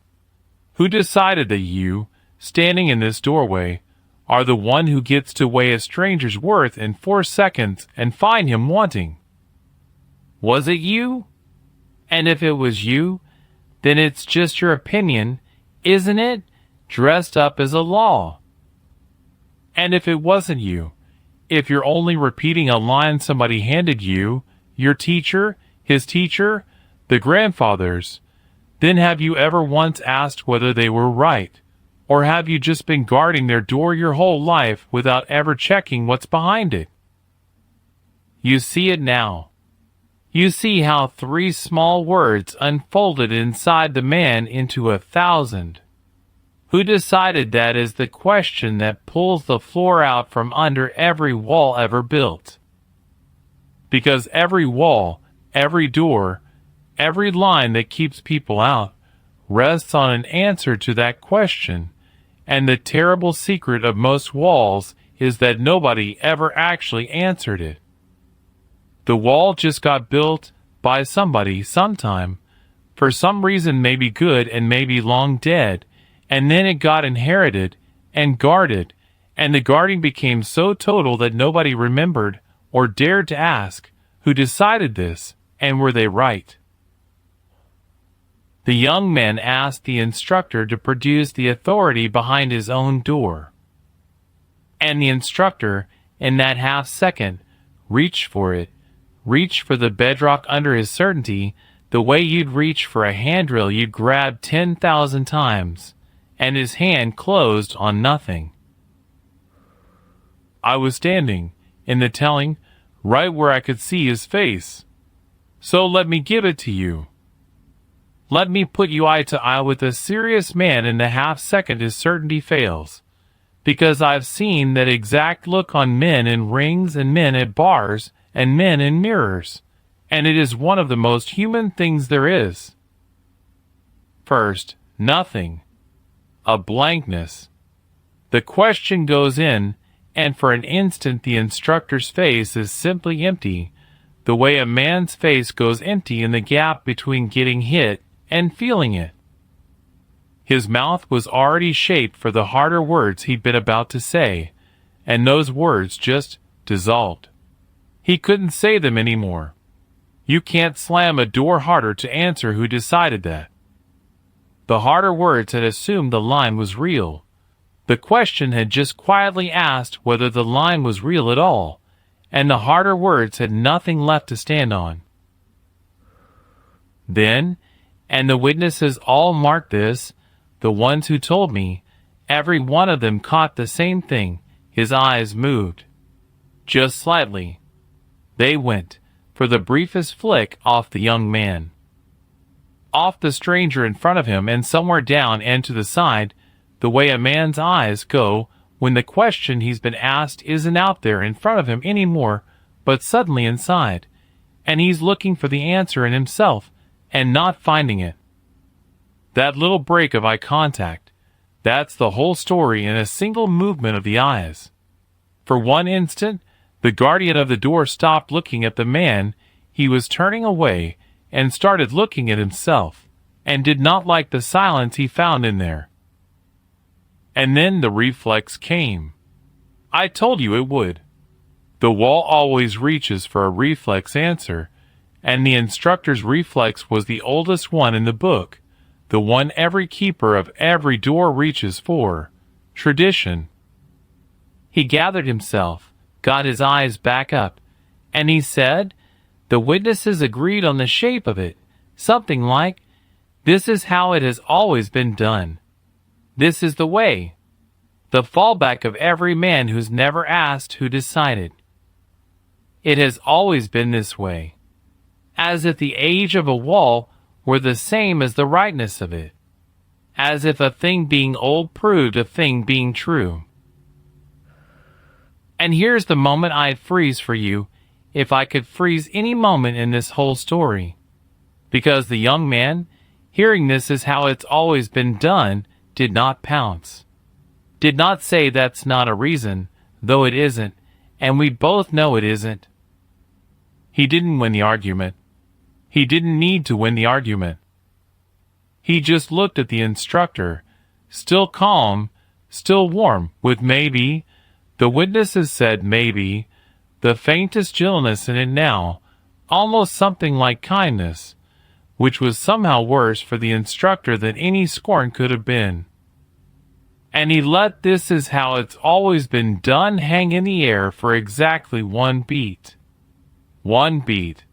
S1: Who decided that you, standing in this doorway, are the one who gets to weigh a stranger's worth in 4 seconds and find him wanting? Was it you? And if it was you, then it's just your opinion, isn't it, dressed up as a law? And if it wasn't you, if you're only repeating a line somebody handed you, your teacher, his teacher, the grandfathers, then have you ever once asked whether they were right? Or have you just been guarding their door your whole life without ever checking what's behind it? You see it now. You see how 3 small words unfolded inside the man into 1,000. Who decided that is the question that pulls the floor out from under every wall ever built? Because every wall, every door, every line that keeps people out rests on an answer to that question, and the terrible secret of most walls is that nobody ever actually answered it. The wall just got built by somebody sometime, for some reason maybe good and maybe long dead, and then it got inherited and guarded, and the guarding became so total that nobody remembered or dared to ask who decided this, and were they right? The young man asked the instructor to produce the authority behind his own door. And the instructor, in that half second, reached for it, reached for the bedrock under his certainty, the way you'd reach for a handrail you'd grabbed 10,000 times, and his hand closed on nothing. I was standing, in the telling, right where I could see his face. So let me give it to you. Let me put you eye to eye with a serious man in the half second his certainty fails, because I've seen that exact look on men in rings and men at bars and men in mirrors, and it is one of the most human things there is. First, nothing. A blankness. The question goes in, and for an instant the instructor's face is simply empty, the way a man's face goes empty in the gap between getting hit and feeling it. His mouth was already shaped for the harder words he'd been about to say, and those words just dissolved. He couldn't say them anymore. You can't slam a door harder to answer who decided that. The harder words had assumed the line was real. The question had just quietly asked whether the line was real at all, and the harder words had nothing left to stand on. Then, and the witnesses all marked this, the ones who told me, every one of them caught the same thing. His eyes moved. Just slightly. They went, for the briefest flick, off the young man. Off the stranger in front of him and somewhere down and to the side, the way a man's eyes go when the question he's been asked isn't out there in front of him anymore, but suddenly inside, and he's looking for the answer in himself and not finding it. That little break of eye contact, that's the whole story in a single movement of the eyes. For one instant, the guardian of the door stopped looking at the man he was turning away and started looking at himself, and did not like the silence he found in there. And then the reflex came. I told you it would. The wall always reaches for a reflex answer, and the instructor's reflex was the oldest one in the book, the one every keeper of every door reaches for: tradition. He gathered himself, got his eyes back up, and he said, the witnesses agreed on the shape of it, something like, this is how it has always been done. This is the way. The fallback of every man who's never asked who decided. It has always been this way. As if the age of a wall were the same as the rightness of it. As if a thing being old proved a thing being true. And here's the moment I'd freeze for you, if I could freeze any moment in this whole story. Because the young man, hearing this is how it's always been done, did not pounce. Did not say that's not a reason, though it isn't, and we both know it isn't. He didn't win the argument. He didn't need to win the argument. He just looked at the instructor, still calm, still warm, with maybe, the witnesses said maybe, the faintest gentleness in it now, almost something like kindness, which was somehow worse for the instructor than any scorn could have been. And he let "this is how it's always been done" hang in the air for exactly one beat. One beat.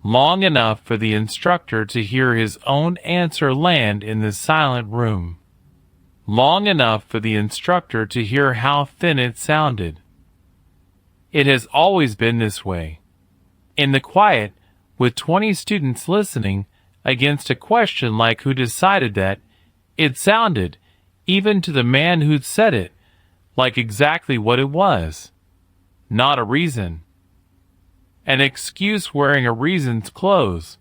S1: Long enough for the instructor to hear his own answer land in the silent room. Long enough for the instructor to hear how thin it sounded. It has always been this way. In the quiet, with 20 students listening, against a question like who decided that, it sounded, even to the man who'd said it, like exactly what it was. Not a reason. An excuse wearing a reason's clothes.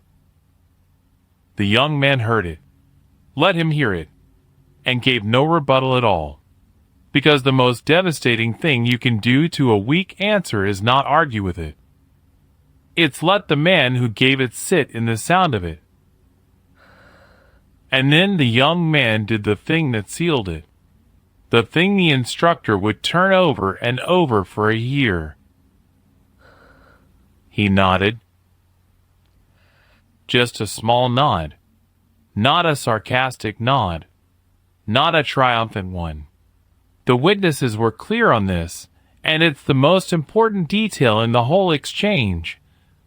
S1: The young man heard it, let him hear it, and gave no rebuttal at all. Because the most devastating thing you can do to a weak answer is not argue with it. It's let the man who gave it sit in the sound of it. And then the young man did the thing that sealed it. The thing the instructor would turn over and over for a year. He nodded. Just a small nod. Not a sarcastic nod. Not a triumphant one. The witnesses were clear on this, and it's the most important detail in the whole exchange.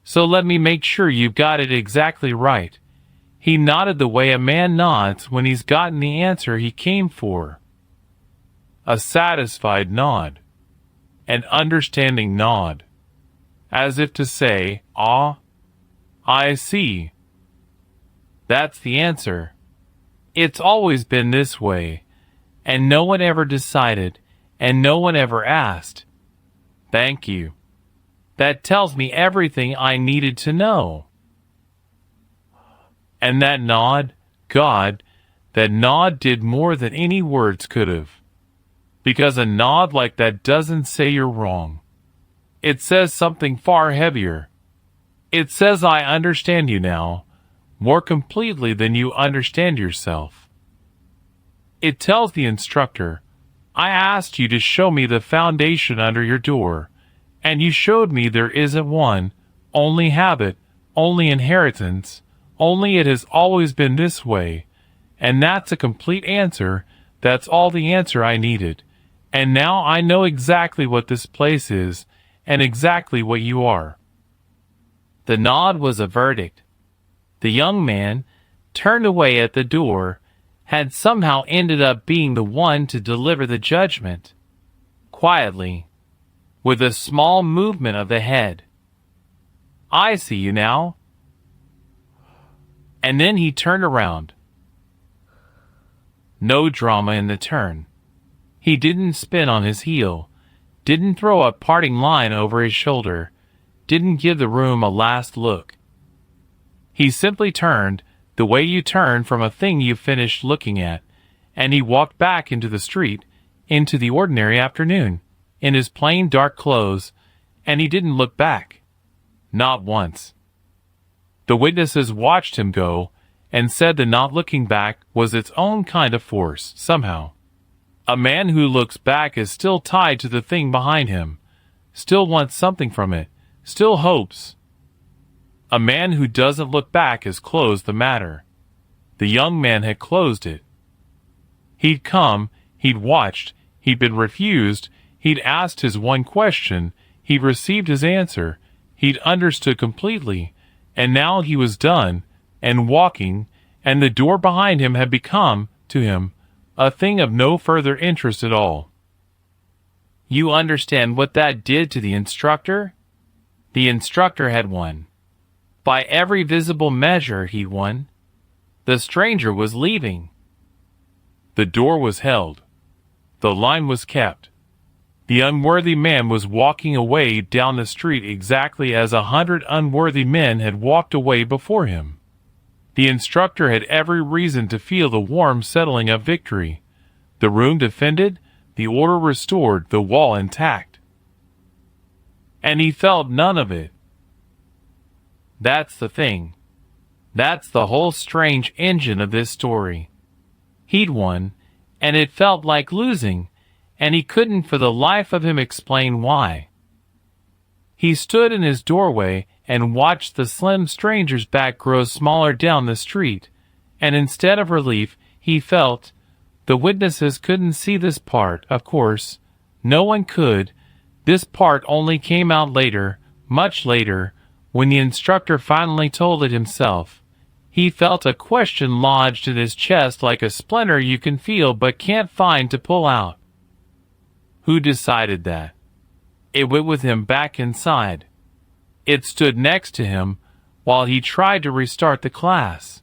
S1: So let me make sure you've got it exactly right. He nodded the way a man nods when he's gotten the answer he came for. A satisfied nod. An understanding nod. As if to say, "Ah, I see. That's the answer. It's always been this way, and no one ever decided, and no one ever asked. Thank you. That tells me everything I needed to know." And that nod, God, that nod did more than any words could have. Because a nod like that doesn't say you're wrong. It says something far heavier. It says I understand you now, more completely than you understand yourself. It tells the instructor, I asked you to show me the foundation under your door, and you showed me there isn't one, only habit, only inheritance, only it has always been this way, and that's a complete answer. That's all the answer I needed, and now I know exactly what this place is, and exactly what you are. The nod was a verdict. The young man, turned away at the door, had somehow ended up being the one to deliver the judgment. Quietly, with a small movement of the head. I see you now. And then he turned around. No drama in the turn. He didn't spin on his heel, didn't throw a parting line over his shoulder, didn't give the room a last look. He simply turned, the way you turn from a thing you've finished looking at, and he walked back into the street, into the ordinary afternoon, in his plain dark clothes, and he didn't look back. Not once. The witnesses watched him go, and said the not looking back was its own kind of force, somehow. A man who looks back is still tied to the thing behind him, still wants something from it, still hopes. A man who doesn't look back has closed the matter. The young man had closed it. He'd come, he'd watched, he'd been refused, he'd asked his one question, he'd received his answer, he'd understood completely, and now he was done, and walking, and the door behind him had become, to him, a thing of no further interest at all. You understand what that did to the instructor? The instructor had won. By every visible measure he won. The stranger was leaving. The door was held. The line was kept. The unworthy man was walking away down the street exactly as 100 unworthy men had walked away before him. The instructor had every reason to feel the warm settling of victory. The room defended, the order restored, the wall intact. And he felt none of it. That's the thing. That's the whole strange engine of this story. He'd won, and it felt like losing, and he couldn't for the life of him explain why. He stood in his doorway and watched the slim stranger's back grow smaller down the street, and instead of relief, he felt. The witnesses couldn't see this part, of course. No one could. This part only came out later, much later, when the instructor finally told it himself. He felt a question lodged in his chest like a splinter you can feel but can't find to pull out. Who decided that? It went with him back inside. It stood next to him while he tried to restart the class.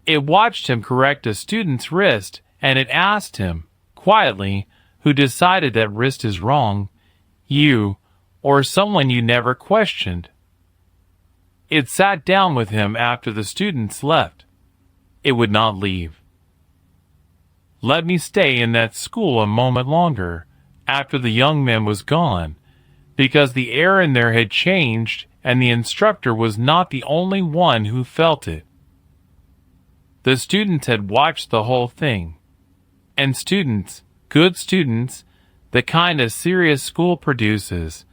S1: It watched him correct a student's wrist, and it asked him, quietly, who decided that wrist is wrong, you, or someone you never questioned. It sat down with him after the students left. It would not leave. Let me stay in that school a moment longer, after the young man was gone, because the air in there had changed and the instructor was not the only one who felt it. The students had watched the whole thing. And students, good students, the kind a serious school produces,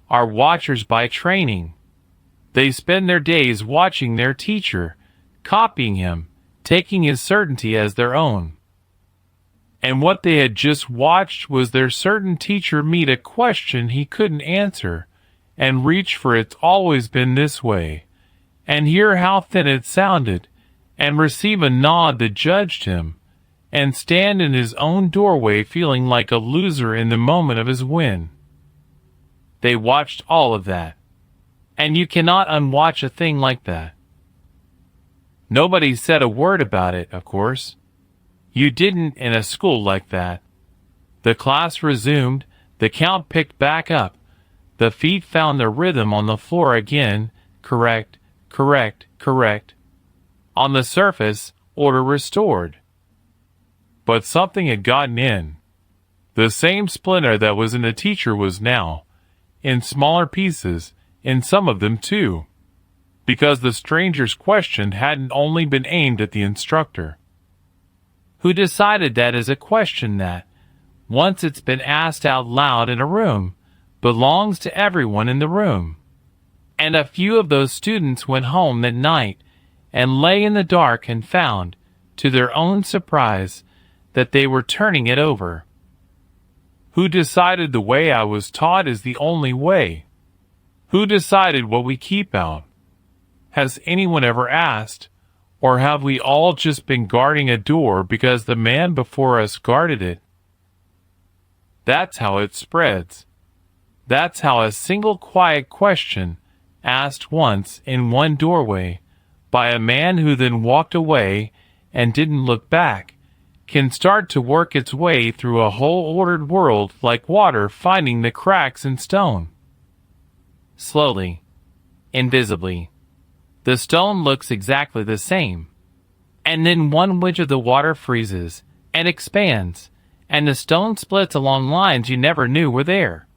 S1: are watchers by training. They spend their days watching their teacher, copying him, taking his certainty as their own. And what they had just watched was their certain teacher meet a question he couldn't answer, and reach for "it's always been this way," and hear how thin it sounded, and receive a nod that judged him, and stand in his own doorway feeling like a loser in the moment of his win. They watched all of that. And you cannot unwatch a thing like that. Nobody said a word about it, of course. You didn't in a school like that. The class resumed, the count picked back up, the feet found their rhythm on the floor again, correct, correct, correct. On the surface, order restored. But something had gotten in. The same splinter that was in the teacher was now, in smaller pieces, in some of them too, because the stranger's question hadn't only been aimed at the instructor. Who decided that is a question that, once it's been asked out loud in a room, belongs to everyone in the room. And a few of those students went home that night and lay in the dark and found, to their own surprise, that they were turning it over. Who decided the way I was taught is the only way? Who decided what we keep out? Has anyone ever asked? Or have we all just been guarding a door because the man before us guarded it? That's how it spreads. That's how a single quiet question, asked once in one doorway, by a man who then walked away and didn't look back, can start to work its way through a whole ordered world like water finding the cracks in stone. Slowly, invisibly, the stone looks exactly the same, and then one wedge of the water freezes and expands, and the stone splits along lines you never knew were there.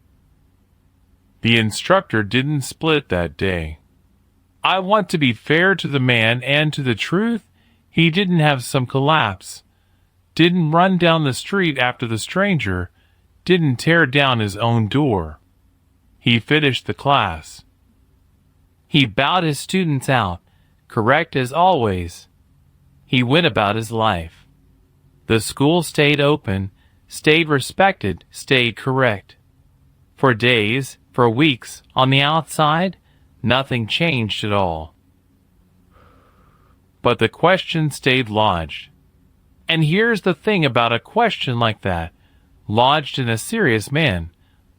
S1: The instructor didn't split that day. I want to be fair to the man and to the truth, he didn't have some collapse, didn't run down the street after the stranger, didn't tear down his own door. He finished the class. He bowed his students out, correct as always. He went about his life. The school stayed open, stayed respected, stayed correct. For days, for weeks, on the outside, nothing changed at all. But the question stayed lodged. And here's the thing about a question like that, lodged in a serious man.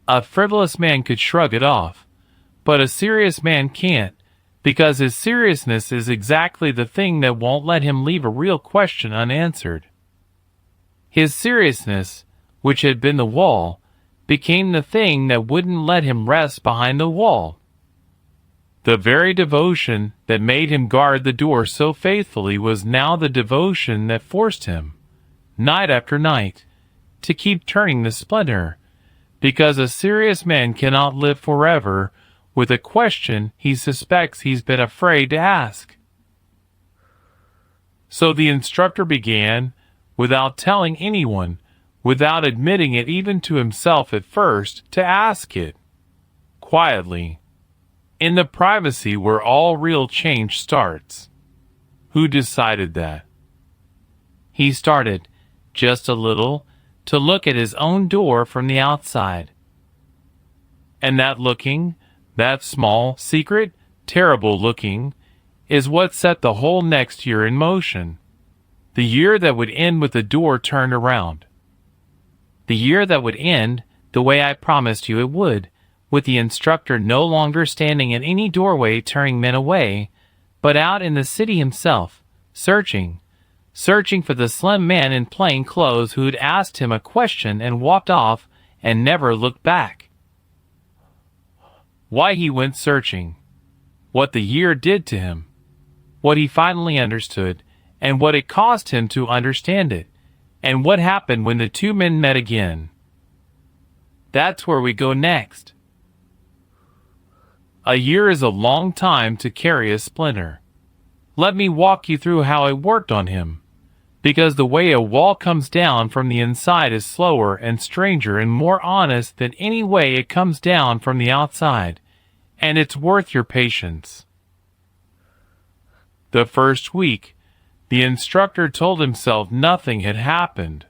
S1: A frivolous man could shrug it off, but a serious man can't, because his seriousness is exactly the thing that won't let him leave a real question unanswered. His seriousness, which had been the wall, became the thing that wouldn't let him rest behind the wall. The very devotion that made him guard the door so faithfully was now the devotion that forced him, night after night, to keep turning the splinter, because a serious man cannot live forever with a question he suspects he's been afraid to ask. So the instructor began, without telling anyone, without admitting it even to himself at first, to ask it, quietly, in the privacy where all real change starts. Who decided that? He started, just a little, to look at his own door from the outside. And that looking, that small, secret, terrible looking, is what set the whole next year in motion. The year that would end with the door turned around. The year that would end the way I promised you it would, with the instructor no longer standing in any doorway turning men away, but out in the city himself, searching for the slim man in plain clothes who'd asked him a question and walked off and never looked back. Why he went searching, what the year did to him, what he finally understood, and what it cost him to understand it, and what happened when the two men met again. That's where we go next. A year is a long time to carry a splinter. Let me walk you through how it worked on him, because the way a wall comes down from the inside is slower and stranger and more honest than any way it comes down from the outside, and it's worth your patience. The first week, the instructor told himself nothing had happened.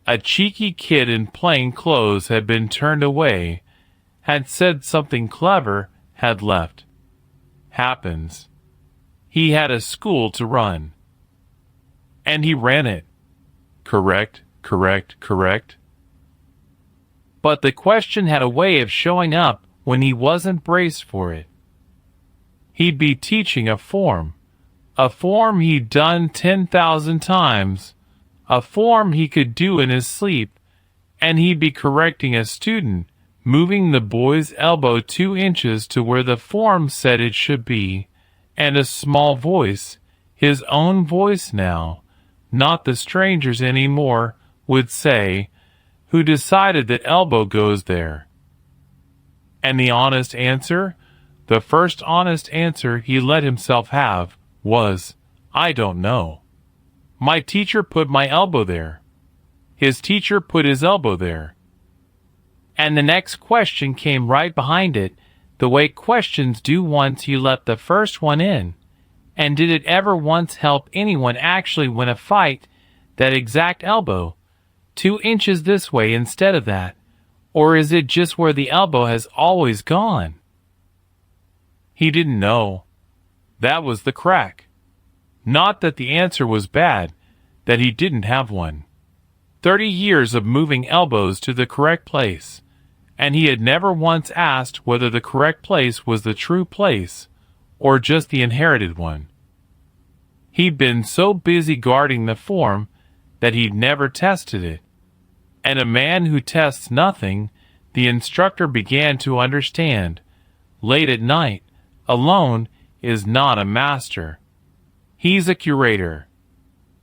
S1: A cheeky kid in plain clothes had been turned away, had said something clever, had left. Happens. He had a school to run. And he ran it. Correct. But the question had a way of showing up when he wasn't braced for it. He'd be teaching a form he'd done 10,000 times, a form he could do in his sleep, and he'd be correcting a student, moving the boy's elbow 2 inches to where the form said it should be, and a small voice, his own voice now, not the stranger's anymore, would say, "Who decided that elbow goes there?" And the honest answer, the first honest answer he let himself have, was, "I don't know. My teacher put my elbow there. His teacher put his elbow there." And the next question came right behind it, the way questions do once you let the first one in. And did it ever once help anyone actually win a fight, that exact elbow, 2 inches this way instead of that? Or is it just where the elbow has always gone? He didn't know. That was the crack. Not that the answer was bad, that he didn't have one. 30 years of moving elbows to the correct place, and he had never once asked whether the correct place was the true place, or just the inherited one. He'd been so busy guarding the form that he'd never tested it. And a man who tests nothing, the instructor began to understand, late at night, alone, is not a master. He's a curator.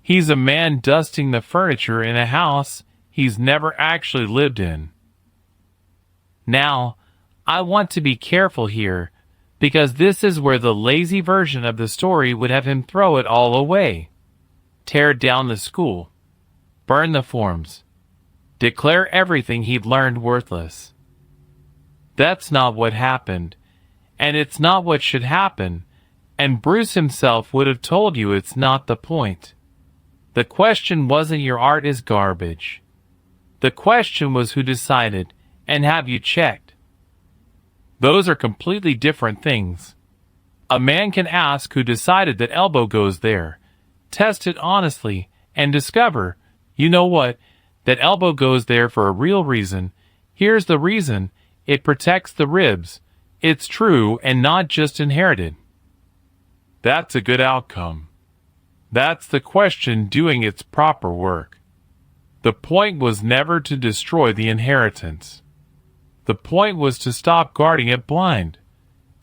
S1: He's a man dusting the furniture in a house he's never actually lived in. Now, I want to be careful here, because this is where the lazy version of the story would have him throw it all away. Tear down the school. Burn the forms. Declare everything he'd learned worthless. That's not what happened, and it's not what should happen, and Bruce himself would have told you it's not the point. The question wasn't your art is garbage. The question was who decided, and have you checked? Those are completely different things. A man can ask who decided that elbow goes there, test it honestly, and discover, you know what, that elbow goes there for a real reason. Here's the reason. It protects the ribs. It's true and not just inherited. That's a good outcome. That's the question doing its proper work. The point was never to destroy the inheritance. The point was to stop guarding it blind,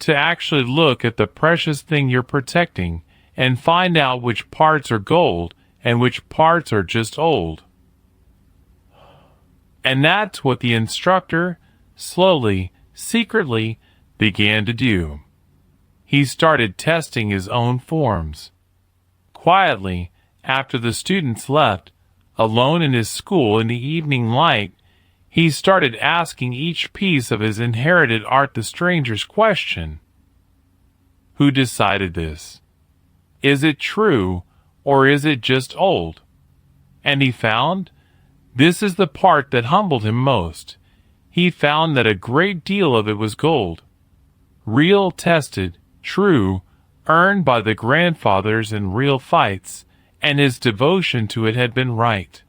S1: to actually look at the precious thing you're protecting and find out which parts are gold and which parts are just old. And that's what the instructor, slowly, secretly, began to do. He started testing his own forms. Quietly, after the students left, alone in his school in the evening light, he started asking each piece of his inherited art the stranger's question. Who decided this? Is it true, or is it just old? And he found, this is the part that humbled him most. He found that a great deal of it was gold. Real, tested, true, earned by the grandfathers in real fights, and his devotion to it had been right.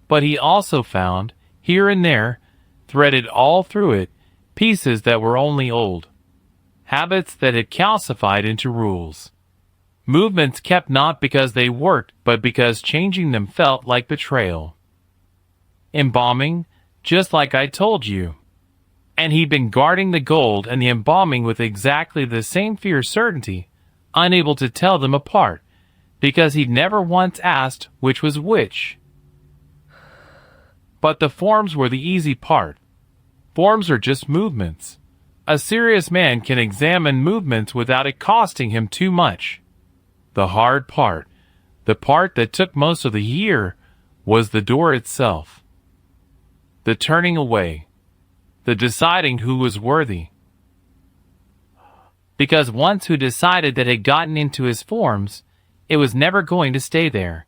S1: But he also found, here and there, threaded all through it, pieces that were only old. Habits that had calcified into rules. Movements kept not because they worked, but because changing them felt like betrayal. Embalming, just like I told you. And he'd been guarding the gold and the embalming with exactly the same fierce certainty, unable to tell them apart, because he'd never once asked which was which. But the forms were the easy part. Forms are just movements. A serious man can examine movements without it costing him too much. The hard part, the part that took most of the year, was the door itself. The turning away. The deciding who was worthy. Because once who decided that had gotten into his forms, it was never going to stay there.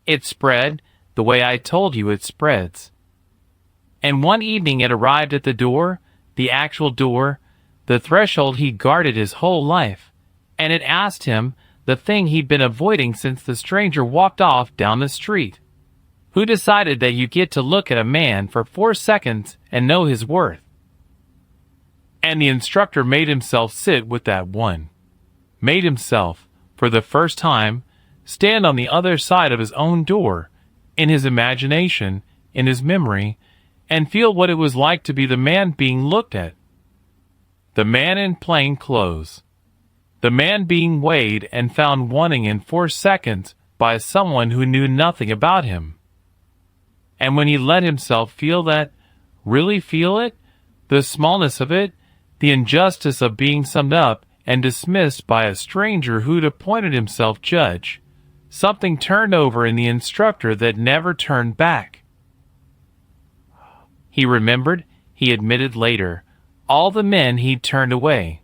S1: It spread the way I told you it spreads. And one evening it arrived at the door, the actual door, the threshold he guarded his whole life, and it asked him the thing he'd been avoiding since the stranger walked off down the street. Who decided that you get to look at a man for 4 seconds and know his worth? And the instructor made himself sit with that one. Made himself, for the first time, stand on the other side of his own door, in his imagination, in his memory, and feel what it was like to be the man being looked at. The man in plain clothes. The man being weighed and found wanting in 4 seconds by someone who knew nothing about him. And when he let himself feel that, really feel it, the smallness of it, the injustice of being summed up and dismissed by a stranger who'd appointed himself judge, something turned over in the instructor that never turned back. He remembered, he admitted later, all the men he'd turned away.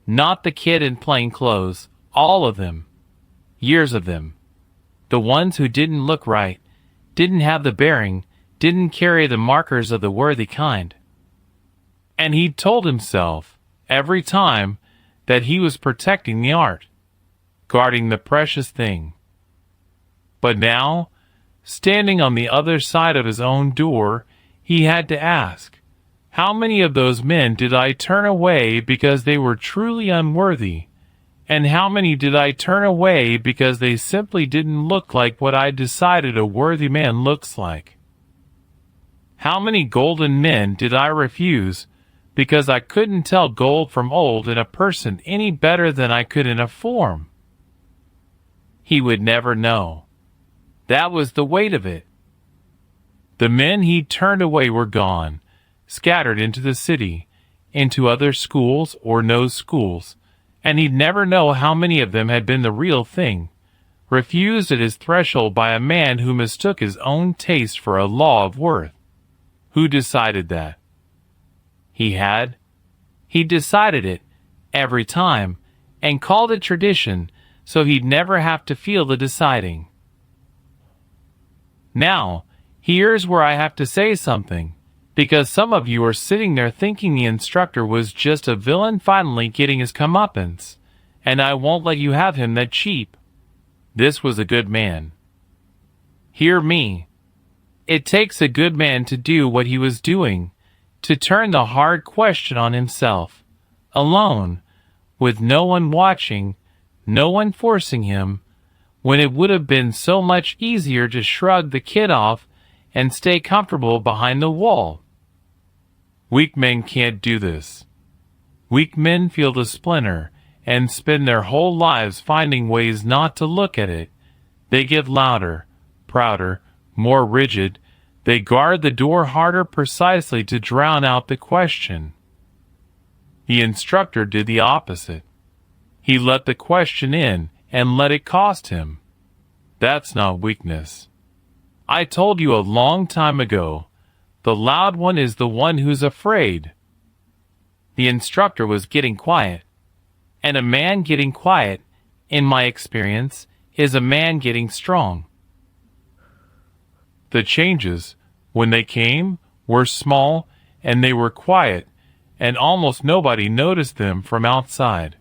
S1: Not the kid in plain clothes, all of them. Years of them. The ones who didn't look right, didn't have the bearing, didn't carry the markers of the worthy kind. And he'd told himself, every time, that he was protecting the art, guarding the precious thing. But now, standing on the other side of his own door, he had to ask, how many of those men did I turn away because they were truly unworthy? And how many did I turn away because they simply didn't look like what I decided a worthy man looks like? How many golden men did I refuse because I couldn't tell gold from old in a person any better than I could in a form? He would never know. That was the weight of it. The men he'd turned away were gone, scattered into the city, into other schools or no schools, and he'd never know how many of them had been the real thing, refused at his threshold by a man who mistook his own taste for a law of worth. Who decided that? He had. He decided it, every time, and called it tradition, so he'd never have to feel the deciding. Now, here's where I have to say something, because some of you are sitting there thinking the instructor was just a villain finally getting his comeuppance, and I won't let you have him that cheap. This was a good man. Hear me. It takes a good man to do what he was doing, to turn the hard question on himself, alone, with no one watching, no one forcing him, when it would have been so much easier to shrug the kid off and stay comfortable behind the wall. Weak men can't do this. Weak men feel the splinter and spend their whole lives finding ways not to look at it. They get louder, prouder, more rigid. They guard the door harder precisely to drown out the question. The instructor did the opposite. He let the question in and let it cost him. That's not weakness. I told you a long time ago, the loud one is the one who's afraid. The instructor was getting quiet, and a man getting quiet, in my experience, is a man getting strong. The changes, when they came, were small, and they were quiet, and almost nobody noticed them from outside.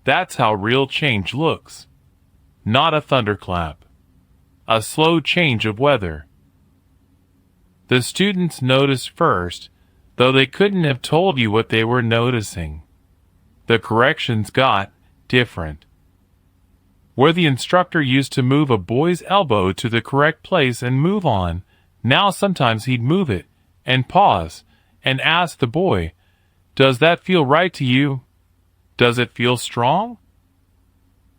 S1: That's how real change looks. Not a thunderclap. A slow change of weather. The students noticed first, though they couldn't have told you what they were noticing. The corrections got different. Where the instructor used to move a boy's elbow to the correct place and move on, now sometimes he'd move it, and pause, and ask the boy, "Does that feel right to you? Does it feel strong?"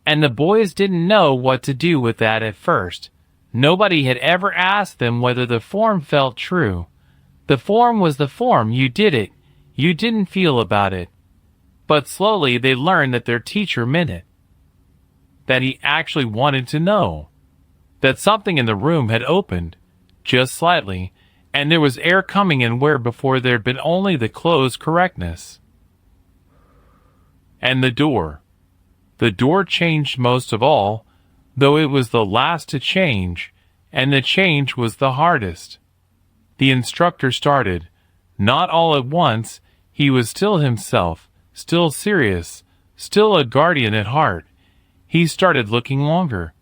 S1: And the boys didn't know what to do with that at first. Nobody had ever asked them whether the form felt true. The form was the form, you did it. You didn't feel about it. But slowly they learned that their teacher meant it. That he actually wanted to know. That something in the room had opened, just slightly, and there was air coming in where before there'd been only the closed correctness. And the door. The door changed most of all, though it was the last to change, and the change was the hardest. The instructor started, not all at once. He was still himself, still serious, still a guardian at heart. He started looking longer.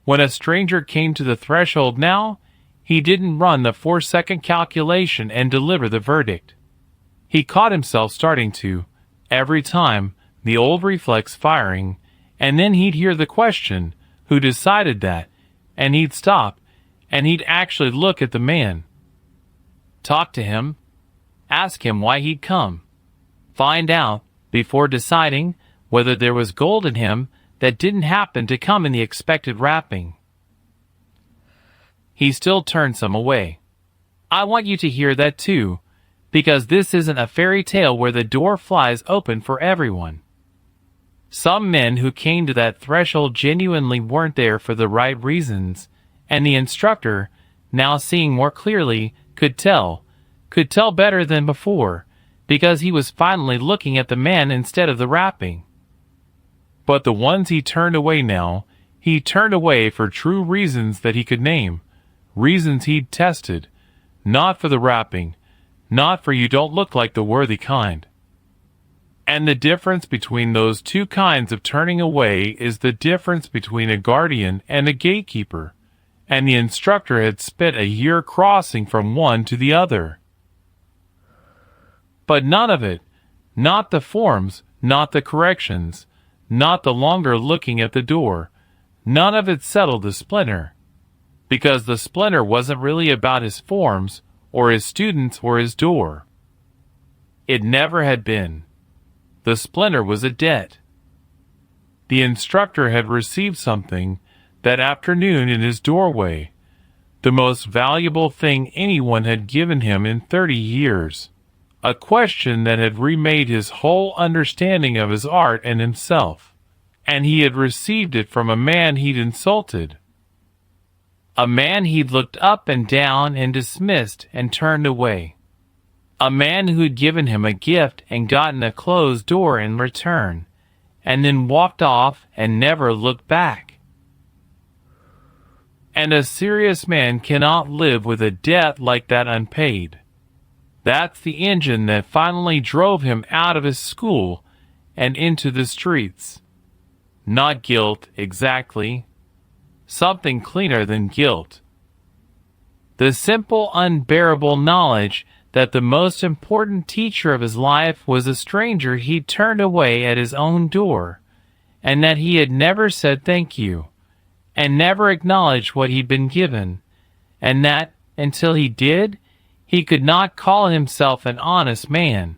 S1: When a stranger came to the threshold now, he didn't run the 4-second calculation and deliver the verdict. He caught himself starting to, every time, the old reflex firing, and then he'd hear the question, who decided that, and he'd stop, and he'd actually look at the man. Talk to him. Ask him why he'd come. Find out, before deciding, whether there was gold in him that didn't happen to come in the expected wrapping. He still turned some away. I want you to hear that too, because this isn't a fairy tale where the door flies open for everyone. Some men who came to that threshold genuinely weren't there for the right reasons, and the instructor, now seeing more clearly, could tell better than before, because he was finally looking at the man instead of the wrapping. But the ones he turned away now, he turned away for true reasons that he could name, reasons he'd tested, not for the wrapping, not for you don't look like the worthy kind. And the difference between those two kinds of turning away is the difference between a guardian and a gatekeeper, and the instructor had spent a year crossing from one to the other. But none of it, not the forms, not the corrections, not the longer looking at the door, none of it settled the splinter, because the splinter wasn't really about his forms, or his students, or his door. It never had been. The splinter was a debt. The instructor had received something that afternoon in his doorway, the most valuable thing anyone had given him in 30 years, a question that had remade his whole understanding of his art and himself, and he had received it from a man he'd insulted, a man he'd looked up and down and dismissed and turned away. A man who'd given him a gift and gotten a closed door in return, and then walked off and never looked back. And a serious man cannot live with a debt like that unpaid. That's the engine that finally drove him out of his school and into the streets. Not guilt, exactly. Something cleaner than guilt. The simple, unbearable knowledge that the most important teacher of his life was a stranger he'd turned away at his own door, and that he had never said thank you, and never acknowledged what he'd been given, and that, until he did, he could not call himself an honest man.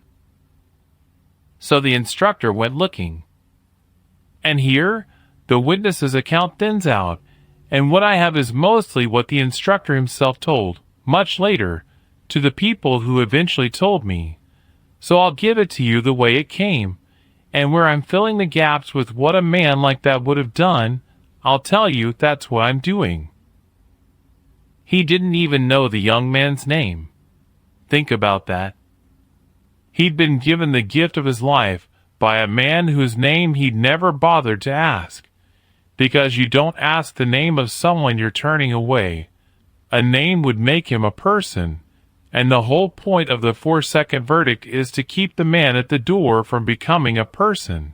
S1: So the instructor went looking. And here, the witness's account thins out, and what I have is mostly what the instructor himself told, much later, to the people who eventually told me. So I'll give it to you the way it came, and where I'm filling the gaps with what a man like that would have done, I'll tell you that's what I'm doing. He didn't even know the young man's name. Think about that. He'd been given the gift of his life by a man whose name he'd never bothered to ask, because you don't ask the name of someone you're turning away. A name would make him a person, and the whole point of the 4-second verdict is to keep the man at the door from becoming a person.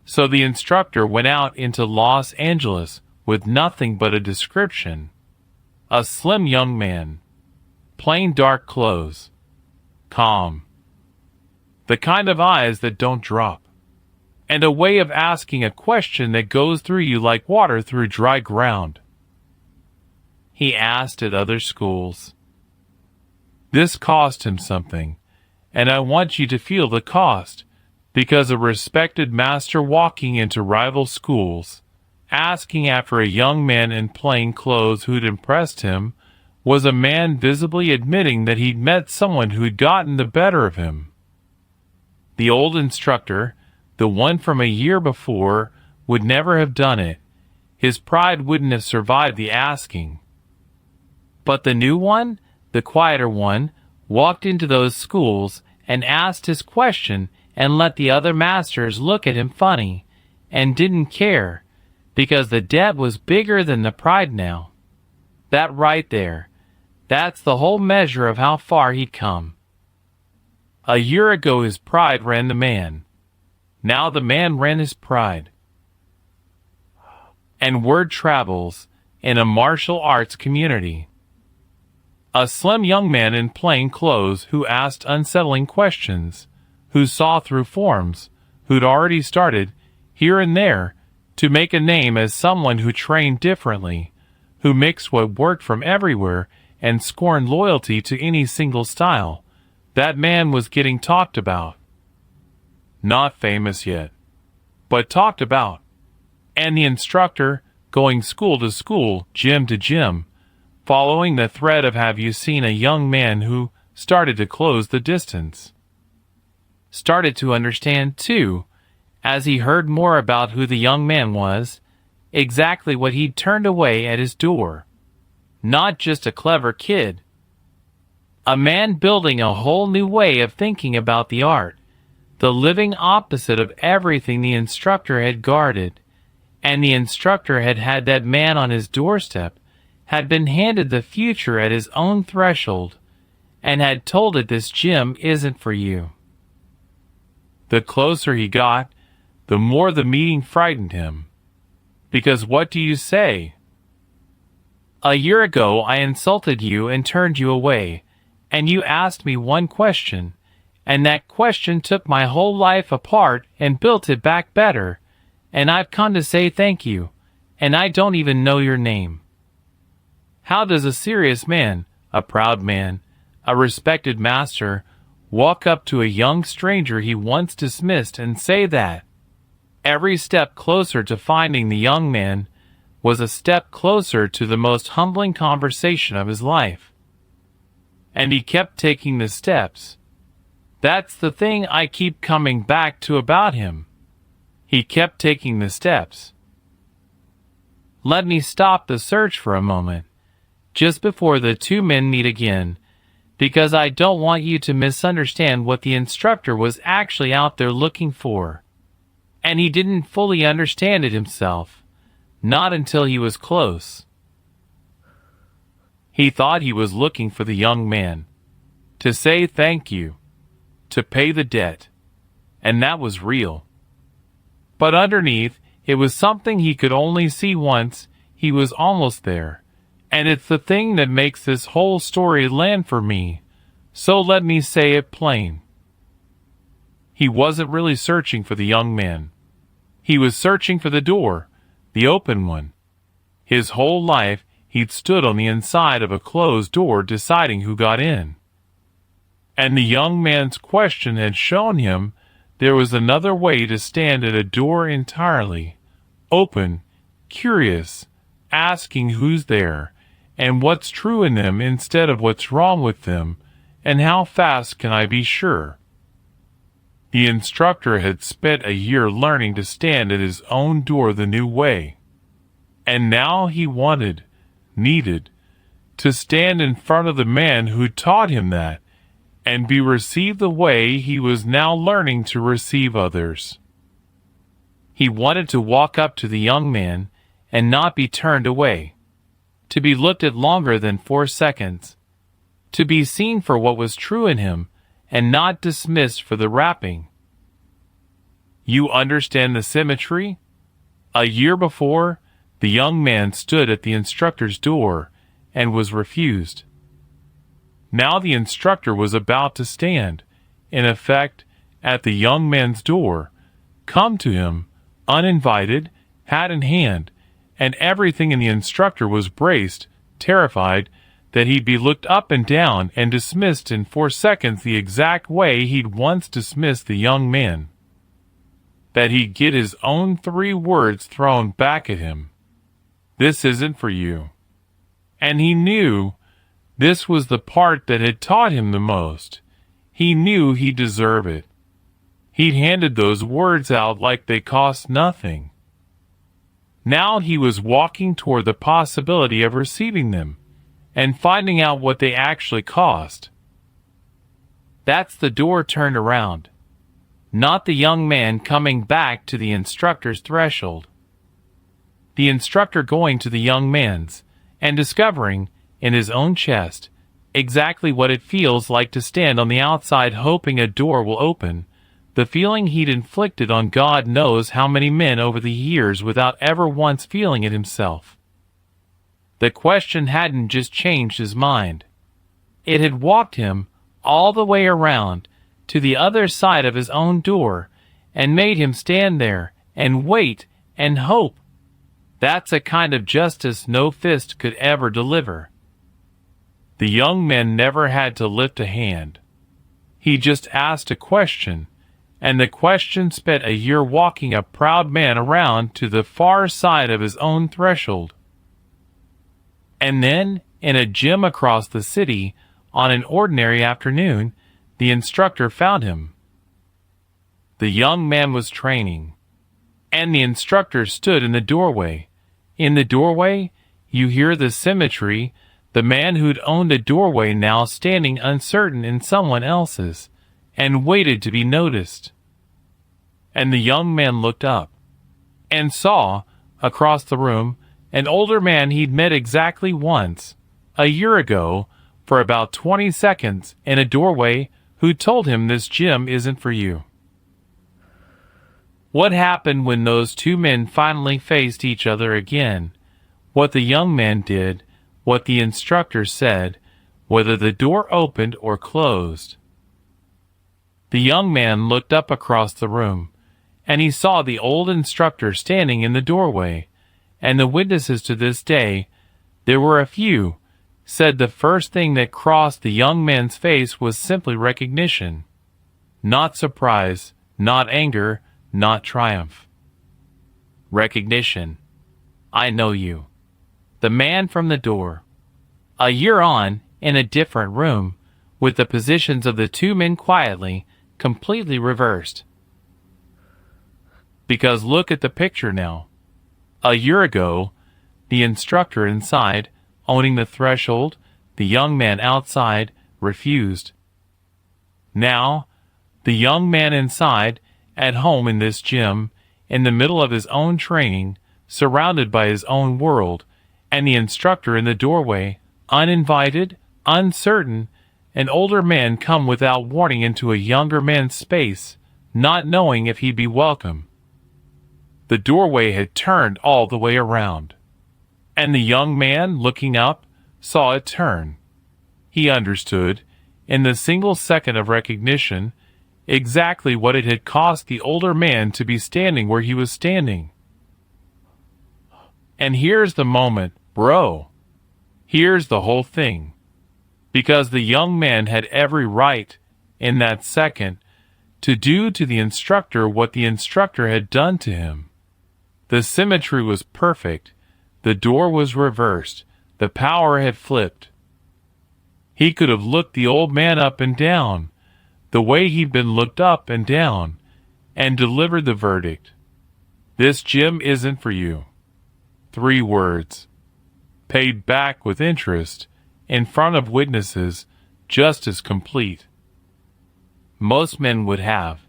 S1: So the instructor went out into Los Angeles with nothing but a description. A slim young man, plain dark clothes, calm, the kind of eyes that don't drop, and a way of asking a question that goes through you like water through dry ground. He asked at other schools. This cost him something, and I want you to feel the cost, because a respected master walking into rival schools, asking after a young man in plain clothes who'd impressed him, was a man visibly admitting that he'd met someone who'd gotten the better of him. The old instructor, the one from a year before, would never have done it. His pride wouldn't have survived the asking. But the new one, the quieter one, walked into those schools and asked his question and let the other masters look at him funny, and didn't care, because the debt was bigger than the pride now. That right there, that's the whole measure of how far he'd come. A year ago his pride ran the man. Now the man ran his pride. And word travels in a martial arts community. A slim young man in plain clothes who asked unsettling questions, who saw through forms, who'd already started, here and there, to make a name as someone who trained differently, who mixed what worked from everywhere and scorned loyalty to any single style. That man was getting talked about. Not famous yet, but talked about. And the instructor, going school to school, gym to gym, following the thread of have you seen a young man who started to close the distance. Started to understand, too, as he heard more about who the young man was, exactly what he'd turned away at his door. Not just a clever kid. A man building a whole new way of thinking about the art, the living opposite of everything the instructor had guarded. And the instructor had had that man on his doorstep, had been handed the future at his own threshold, and had told it this gym isn't for you. The closer he got, the more the meeting frightened him. Because what do you say? A year ago I insulted you and turned you away, and you asked me one question, and that question took my whole life apart and built it back better, and I've come to say thank you, and I don't even know your name. How does a serious man, a proud man, a respected master, walk up to a young stranger he once dismissed and say that? Every step closer to finding the young man was a step closer to the most humbling conversation of his life. And he kept taking the steps. That's the thing I keep coming back to about him. He kept taking the steps. Let me stop the search for a moment, just before the two men meet again, because I don't want you to misunderstand what the instructor was actually out there looking for. And he didn't fully understand it himself, not until he was close. He thought he was looking for the young man, to say thank you, to pay the debt, and that was real. But underneath, it was something he could only see once he was almost there, and it's the thing that makes this whole story land for me, so let me say it plain. He wasn't really searching for the young man. He was searching for the door, the open one. His whole life, he'd stood on the inside of a closed door deciding who got in. And the young man's question had shown him there was another way to stand at a door entirely, open, curious, asking who's there, and what's true in them instead of what's wrong with them, and how fast can I be sure? The instructor had spent a year learning to stand at his own door the new way, and now he needed, to stand in front of the man who taught him that, and be received the way he was now learning to receive others. He wanted to walk up to the young man and not be turned away, to be looked at longer than 4 seconds, to be seen for what was true in him and not dismissed for the wrapping. You understand the symmetry? A year before, the young man stood at the instructor's door and was refused. Now the instructor was about to stand, in effect, at the young man's door, come to him, uninvited, hat in hand, and everything in the instructor was braced, terrified, that he'd be looked up and down and dismissed in 4 seconds the exact way he'd once dismissed the young man. That he'd get his own 3 words thrown back at him. This isn't for you. And he knew this was the part that had taught him the most. He knew he deserved it. He'd handed those words out like they cost nothing. Now he was walking toward the possibility of receiving them and finding out what they actually cost. That's the door turned around, not the young man coming back to the instructor's threshold. The instructor going to the young man's and discovering, in his own chest, exactly what it feels like to stand on the outside hoping a door will open, the feeling he'd inflicted on God knows how many men over the years without ever once feeling it himself. The question hadn't just changed his mind. It had walked him all the way around to the other side of his own door and made him stand there and wait and hope. That's a kind of justice no fist could ever deliver. The young man never had to lift a hand. He just asked a question, and the question spent a year walking a proud man around to the far side of his own threshold. And then, in a gym across the city, on an ordinary afternoon, the instructor found him. The young man was training, and the instructor stood in the doorway. In the doorway, you hear the symmetry, the man who'd owned a doorway now standing uncertain in someone else's, and waited to be noticed. And the young man looked up, and saw, across the room, an older man he'd met exactly once, a year ago, for about 20 seconds, in a doorway, who told him this gym isn't for you. What happened when those 2 men finally faced each other again? What the young man did, what the instructor said, whether the door opened or closed. The young man looked up across the room, and he saw the old instructor standing in the doorway, and the witnesses to this day, there were a few, said the first thing that crossed the young man's face was simply recognition. Not surprise, not anger, not triumph. Recognition. I know you. The man from the door. A year on, in a different room, with the positions of the 2 men quietly, completely reversed. Because look at the picture now. A year ago, the instructor inside, owning the threshold, the young man outside, refused. Now, the young man inside, at home in this gym, in the middle of his own training, surrounded by his own world, and the instructor in the doorway, uninvited, uncertain, an older man come without warning into a younger man's space, not knowing if he'd be welcome. The doorway had turned all the way around, and the young man, looking up, saw it turn. He understood, in the single second of recognition, exactly what it had cost the older man to be standing where he was standing. And here's the moment, bro. Here's the whole thing. Because the young man had every right, in that second, to do to the instructor what the instructor had done to him. The symmetry was perfect. The door was reversed. The power had flipped. He could have looked the old man up and down, the way he'd been looked up and down, and delivered the verdict. This gym isn't for you. 3 words. Paid back with interest, in front of witnesses, just as complete. Most men would have.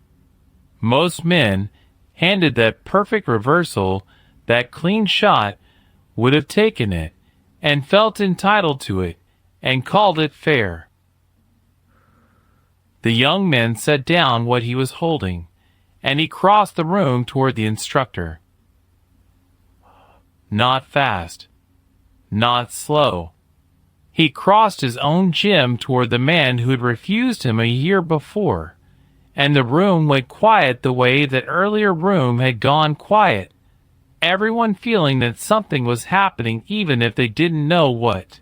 S1: Most men, handed that perfect reversal, that clean shot, would have taken it, and felt entitled to it, and called it fair. The young man set down what he was holding, and he crossed the room toward the instructor. Not fast. Not slow. He crossed his own gym toward the man who had refused him a year before, and the room went quiet the way that earlier room had gone quiet, everyone feeling that something was happening even if they didn't know what.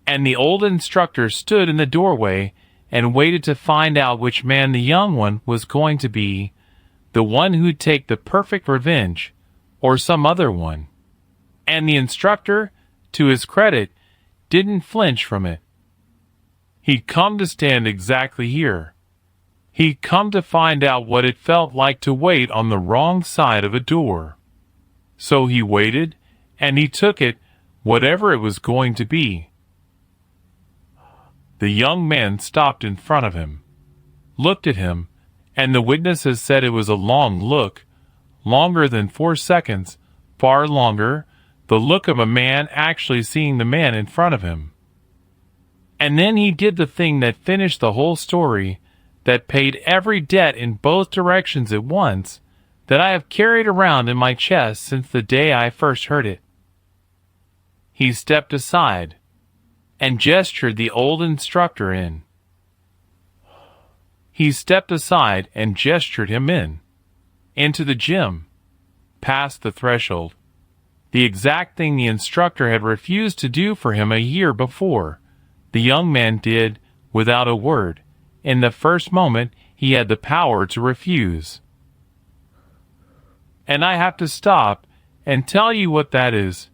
S1: And the old instructor stood in the doorway and waited to find out which man the young one was going to be, the one who'd take the perfect revenge, or some other one. And the instructor, to his credit, didn't flinch from it. He'd come to stand exactly here. He'd come to find out what it felt like to wait on the wrong side of a door. So he waited, and he took it, whatever it was going to be. The young man stopped in front of him, looked at him, and the witnesses said it was a long look, longer than 4 seconds, far longer, the look of a man actually seeing the man in front of him. And then he did the thing that finished the whole story, that paid every debt in both directions at once, that I have carried around in my chest since the day I first heard it. He stepped aside, and gestured the old instructor in. He stepped aside and gestured him into the gym, past the threshold. The exact thing the instructor had refused to do for him a year before, the young man did without a word, in the first moment he had the power to refuse. And I have to stop and tell you what that is,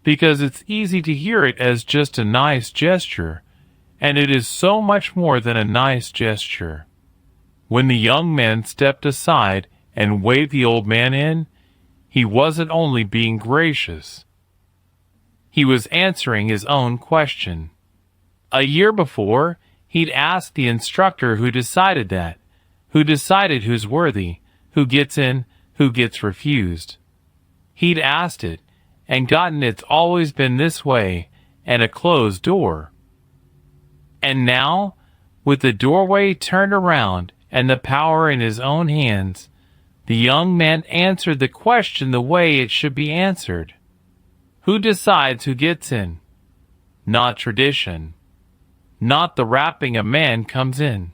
S1: because it's easy to hear it as just a nice gesture, and it is so much more than a nice gesture. When the young man stepped aside and waved the old man in, he wasn't only being gracious. He was answering his own question. A year before, he'd asked the instructor who decided that, who decided who's worthy, who gets in, who gets refused. He'd asked it, and gotten it's always been this way, and a closed door. And now, with the doorway turned around and the power in his own hands, the young man answered the question the way it should be answered. Who decides who gets in? Not tradition. Not the rapping a man comes in.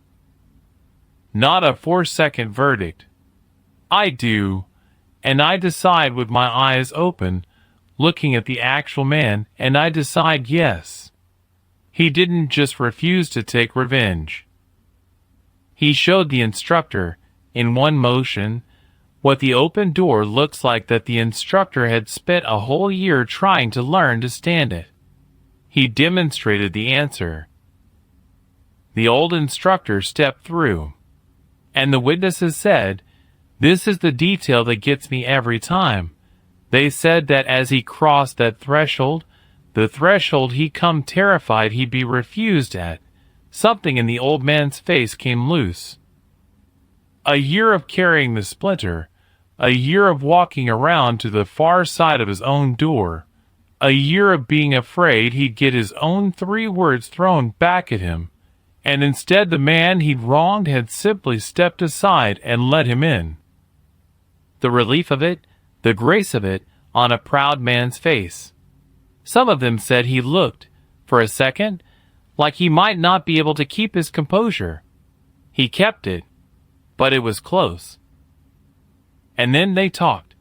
S1: Not a 4-second verdict. I do, and I decide with my eyes open, looking at the actual man, and I decide yes. He didn't just refuse to take revenge. He showed the instructor, in one motion, what the open door looks like that the instructor had spent a whole year trying to learn to stand it. He demonstrated the answer. The old instructor stepped through, and the witnesses said, "This is the detail that gets me every time." They said that as he crossed that threshold, the threshold he come terrified he'd be refused at, something in the old man's face came loose. A year of carrying the splinter, a year of walking around to the far side of his own door, a year of being afraid he'd get his own 3 words thrown back at him, and instead the man he'd wronged had simply stepped aside and let him in. The relief of it, the grace of it, on a proud man's face. Some of them said he looked, for a second, like he might not be able to keep his composure. He kept it, but it was close. And then they talked,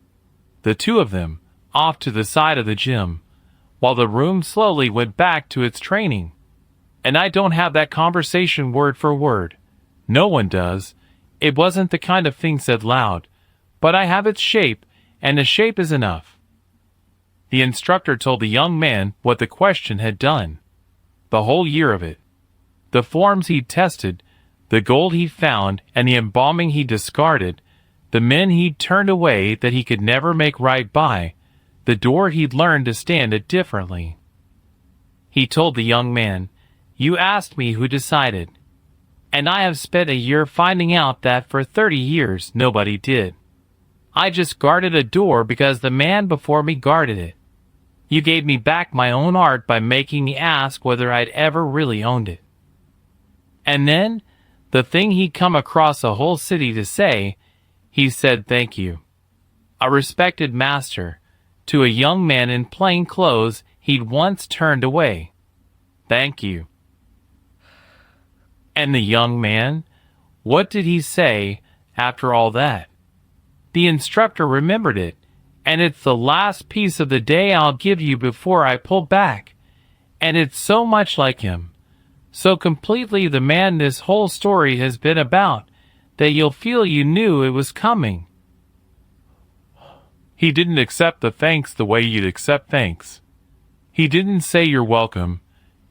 S1: the 2 of them, off to the side of the gym, while the room slowly went back to its training. And I don't have that conversation word for word. No one does. It wasn't the kind of thing said loud, but I have its shape, and the shape is enough. The instructor told the young man what the question had done. The whole year of it. The forms he'd tested, the gold he'd found, and the embalming he discarded, the men he'd turned away that he could never make right by, the door he'd learned to stand at differently. He told the young man, "You asked me who decided. And I have spent a year finding out that for 30 years nobody did. I just guarded a door because the man before me guarded it. You gave me back my own art by making me ask whether I'd ever really owned it." And then, the thing he'd come across a whole city to say, he said thank you. A respected master, to a young man in plain clothes he'd once turned away. Thank you. And the young man, what did he say after all that? The instructor remembered it, and it's the last piece of the day I'll give you before I pull back. And it's so much like him, so completely the man this whole story has been about, that you'll feel you knew it was coming. He didn't accept the thanks the way you'd accept thanks. He didn't say you're welcome,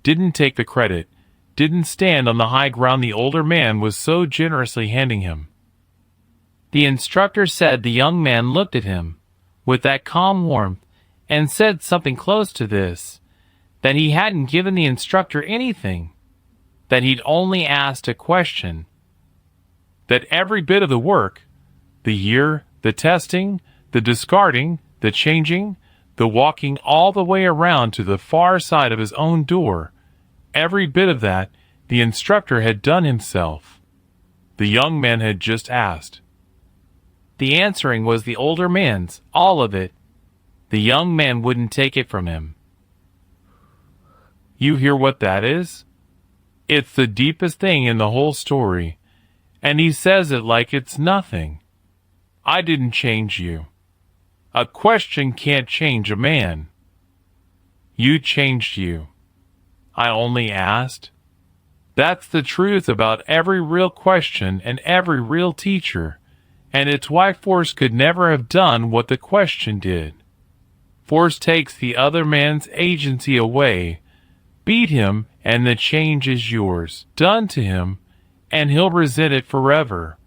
S1: didn't take the credit, didn't stand on the high ground the older man was so generously handing him. The instructor said the young man looked at him with that calm warmth and said something close to this, that he hadn't given the instructor anything, that he'd only asked a question, that every bit of the work, the year, the testing, the discarding, the changing, the walking all the way around to the far side of his own door, every bit of that the instructor had done himself. The young man had just asked. The answering was the older man's, all of it. The young man wouldn't take it from him. You hear what that is? It's the deepest thing in the whole story, and he says it like it's nothing. I didn't change you. A question can't change a man. You changed you. I only asked. That's the truth about every real question and every real teacher, and it's why Force could never have done what the question did. Force takes the other man's agency away, beat him, and the change is yours, done to him, and he'll resent it forever.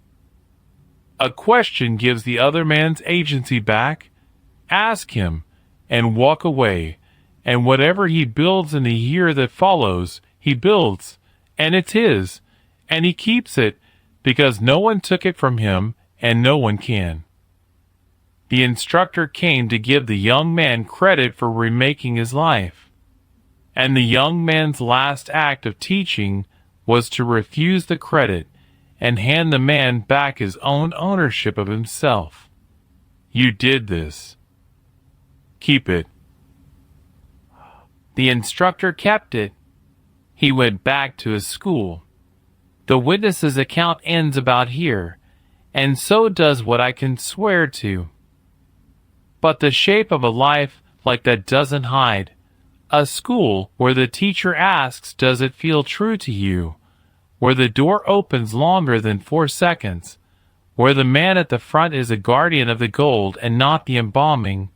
S1: A question gives the other man's agency back. Ask him, and walk away, and whatever he builds in the year that follows, he builds, and it's his, and he keeps it, because no one took it from him, and no one can. The instructor came to give the young man credit for remaking his life, and the young man's last act of teaching was to refuse the credit and hand the man back his own ownership of himself. You did this. Keep it. The instructor kept it. He went back to his school. The witness's account ends about here, and so does what I can swear to. But the shape of a life like that doesn't hide. A school where the teacher asks, does it feel true to you? Where the door opens longer than 4 seconds. Where the man at the front is a guardian of the gold and not the embalming.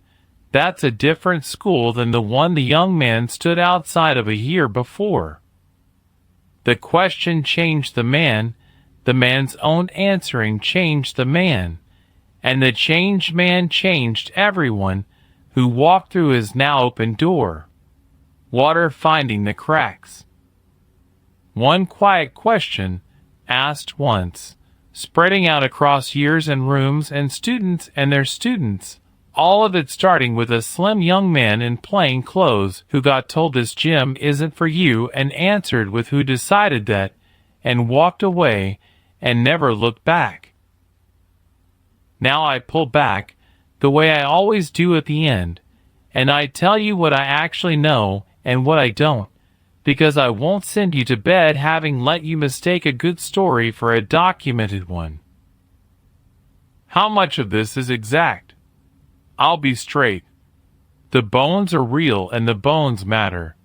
S1: That's a different school than the one the young man stood outside of a year before. The question changed the man's own answering changed the man, and the changed man changed everyone who walked through his now open door. Water finding the cracks. One quiet question, asked once, spreading out across years and rooms and students and their students, all of it starting with a slim young man in plain clothes who got told this gym isn't for you and answered with who decided that, and walked away and never looked back. Now I pull back, the way I always do at the end, and I tell you what I actually know and what I don't, because I won't send you to bed having let you mistake a good story for a documented one. How much of this is exact? I'll be straight. The bones are real and the bones matter.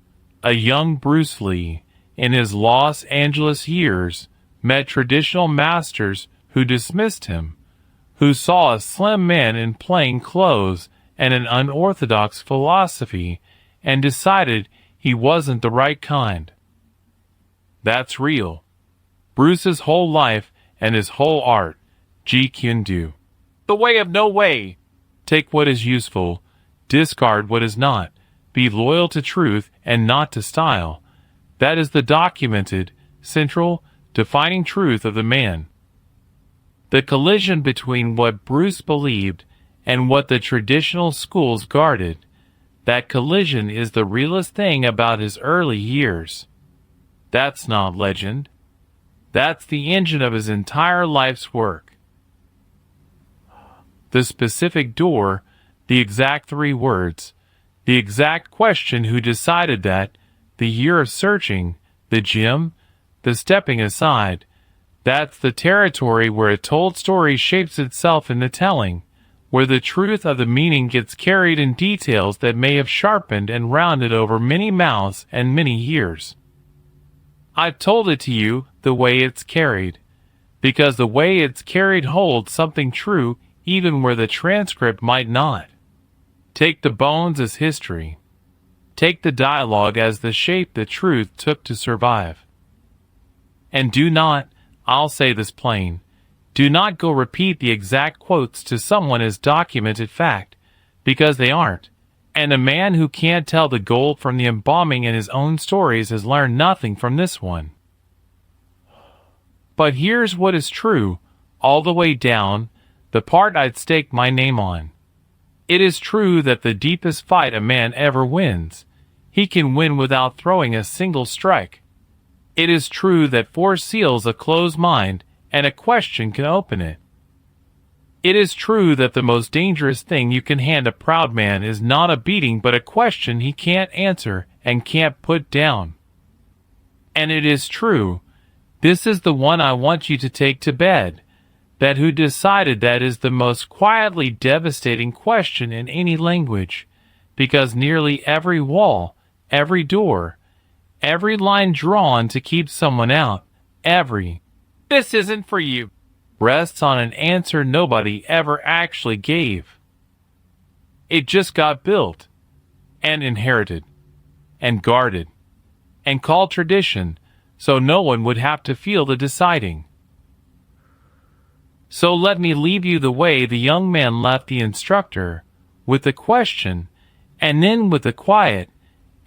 S1: A young Bruce Lee, in his Los Angeles years, met traditional masters who dismissed him, who saw a slim man in plain clothes and an unorthodox philosophy, and decided he wasn't the right kind. That's real. Bruce's whole life and his whole art, Jeet Kune Do. The way of no way. Take what is useful, discard what is not, be loyal to truth and not to style. That is the documented, central, defining truth of the man. The collision between what Bruce believed and what the traditional schools guarded, that collision is the realest thing about his early years. That's not legend. That's the engine of his entire life's work. The specific door, the exact 3 words, the exact question who decided that, the year of searching, the gym, the stepping aside, that's the territory where a told story shapes itself in the telling, where the truth of the meaning gets carried in details that may have sharpened and rounded over many mouths and many years. I've told it to you the way it's carried, because the way it's carried holds something true even where the transcript might not. Take the bones as history. Take the dialogue as the shape the truth took to survive. And do not, I'll say this plain, do not go repeat the exact quotes to someone as documented fact, because they aren't. And a man who can't tell the gold from the embalming in his own stories has learned nothing from this one. But here's what is true, all the way down, the part I'd stake my name on. It is true that the deepest fight a man ever wins, he can win without throwing a single strike. It is true that 4 seals a closed mind, and a question can open it. It is true that the most dangerous thing you can hand a proud man is not a beating but a question he can't answer and can't put down. And it is true, this is the one I want you to take to bed, that who decided that is the most quietly devastating question in any language, because nearly every wall, every door, every line drawn to keep someone out, every "this isn't for you," rests on an answer nobody ever actually gave. It just got built, and inherited, and guarded, and called tradition, so no one would have to feel the deciding. So let me leave you the way the young man left the instructor, with the question, and then with the quiet,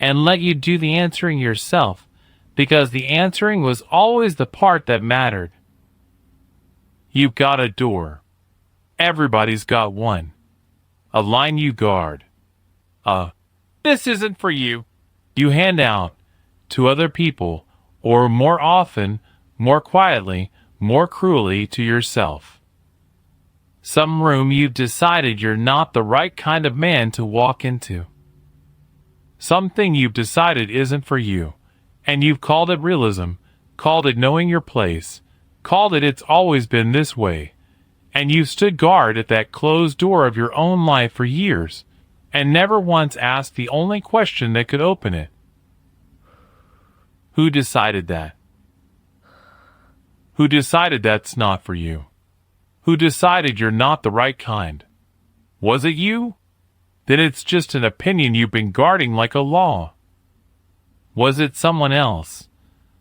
S1: and let you do the answering yourself, because the answering was always the part that mattered. You've got a door. Everybody's got one. A line you guard. This isn't for you. You hand out to other people, or more often, more quietly, more cruelly to yourself. Some room you've decided you're not the right kind of man to walk into. Something you've decided isn't for you, and you've called it realism, called it knowing your place, called it it's always been this way, and you've stood guard at that closed door of your own life for years, and never once asked the only question that could open it. Who decided that? Who decided that's not for you? Who decided you're not the right kind? Was it you? Then it's just an opinion you've been guarding like a law. Was it someone else?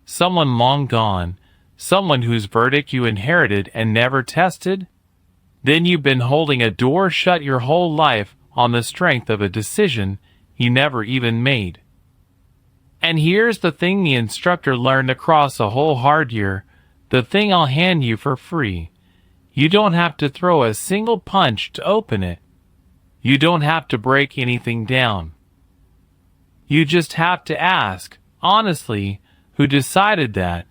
S1: Someone long gone? Someone whose verdict you inherited and never tested? Then you've been holding a door shut your whole life on the strength of a decision he never even made. And here's the thing the instructor learned across a whole hard year, the thing I'll hand you for free. You don't have to throw a single punch to open it. You don't have to break anything down. You just have to ask, honestly, who decided that,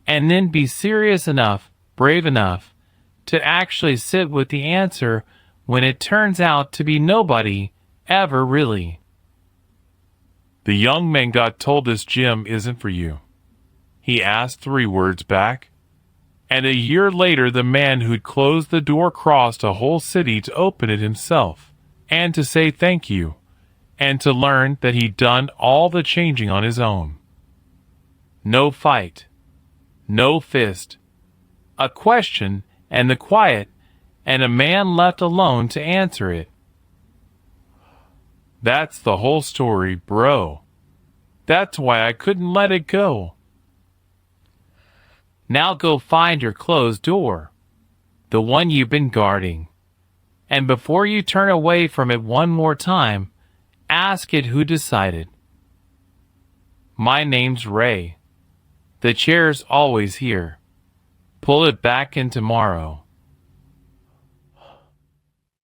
S1: and then be serious enough, brave enough, to actually sit with the answer when it turns out to be nobody, ever really. The young man got told this gym isn't for you. He asked 3 words back. And a year later the man who'd closed the door crossed a whole city to open it himself, and to say thank you. and to learn that he'd done all the changing on his own. No fight, no fist, a question and the quiet, and a man left alone to answer it. That's the whole story, bro. That's why I couldn't let it go. Now go find your closed door, the one you've been guarding. And before you turn away from it one more time, ask it who decided. My name's Ray. The chair's always here. Pull it back in tomorrow.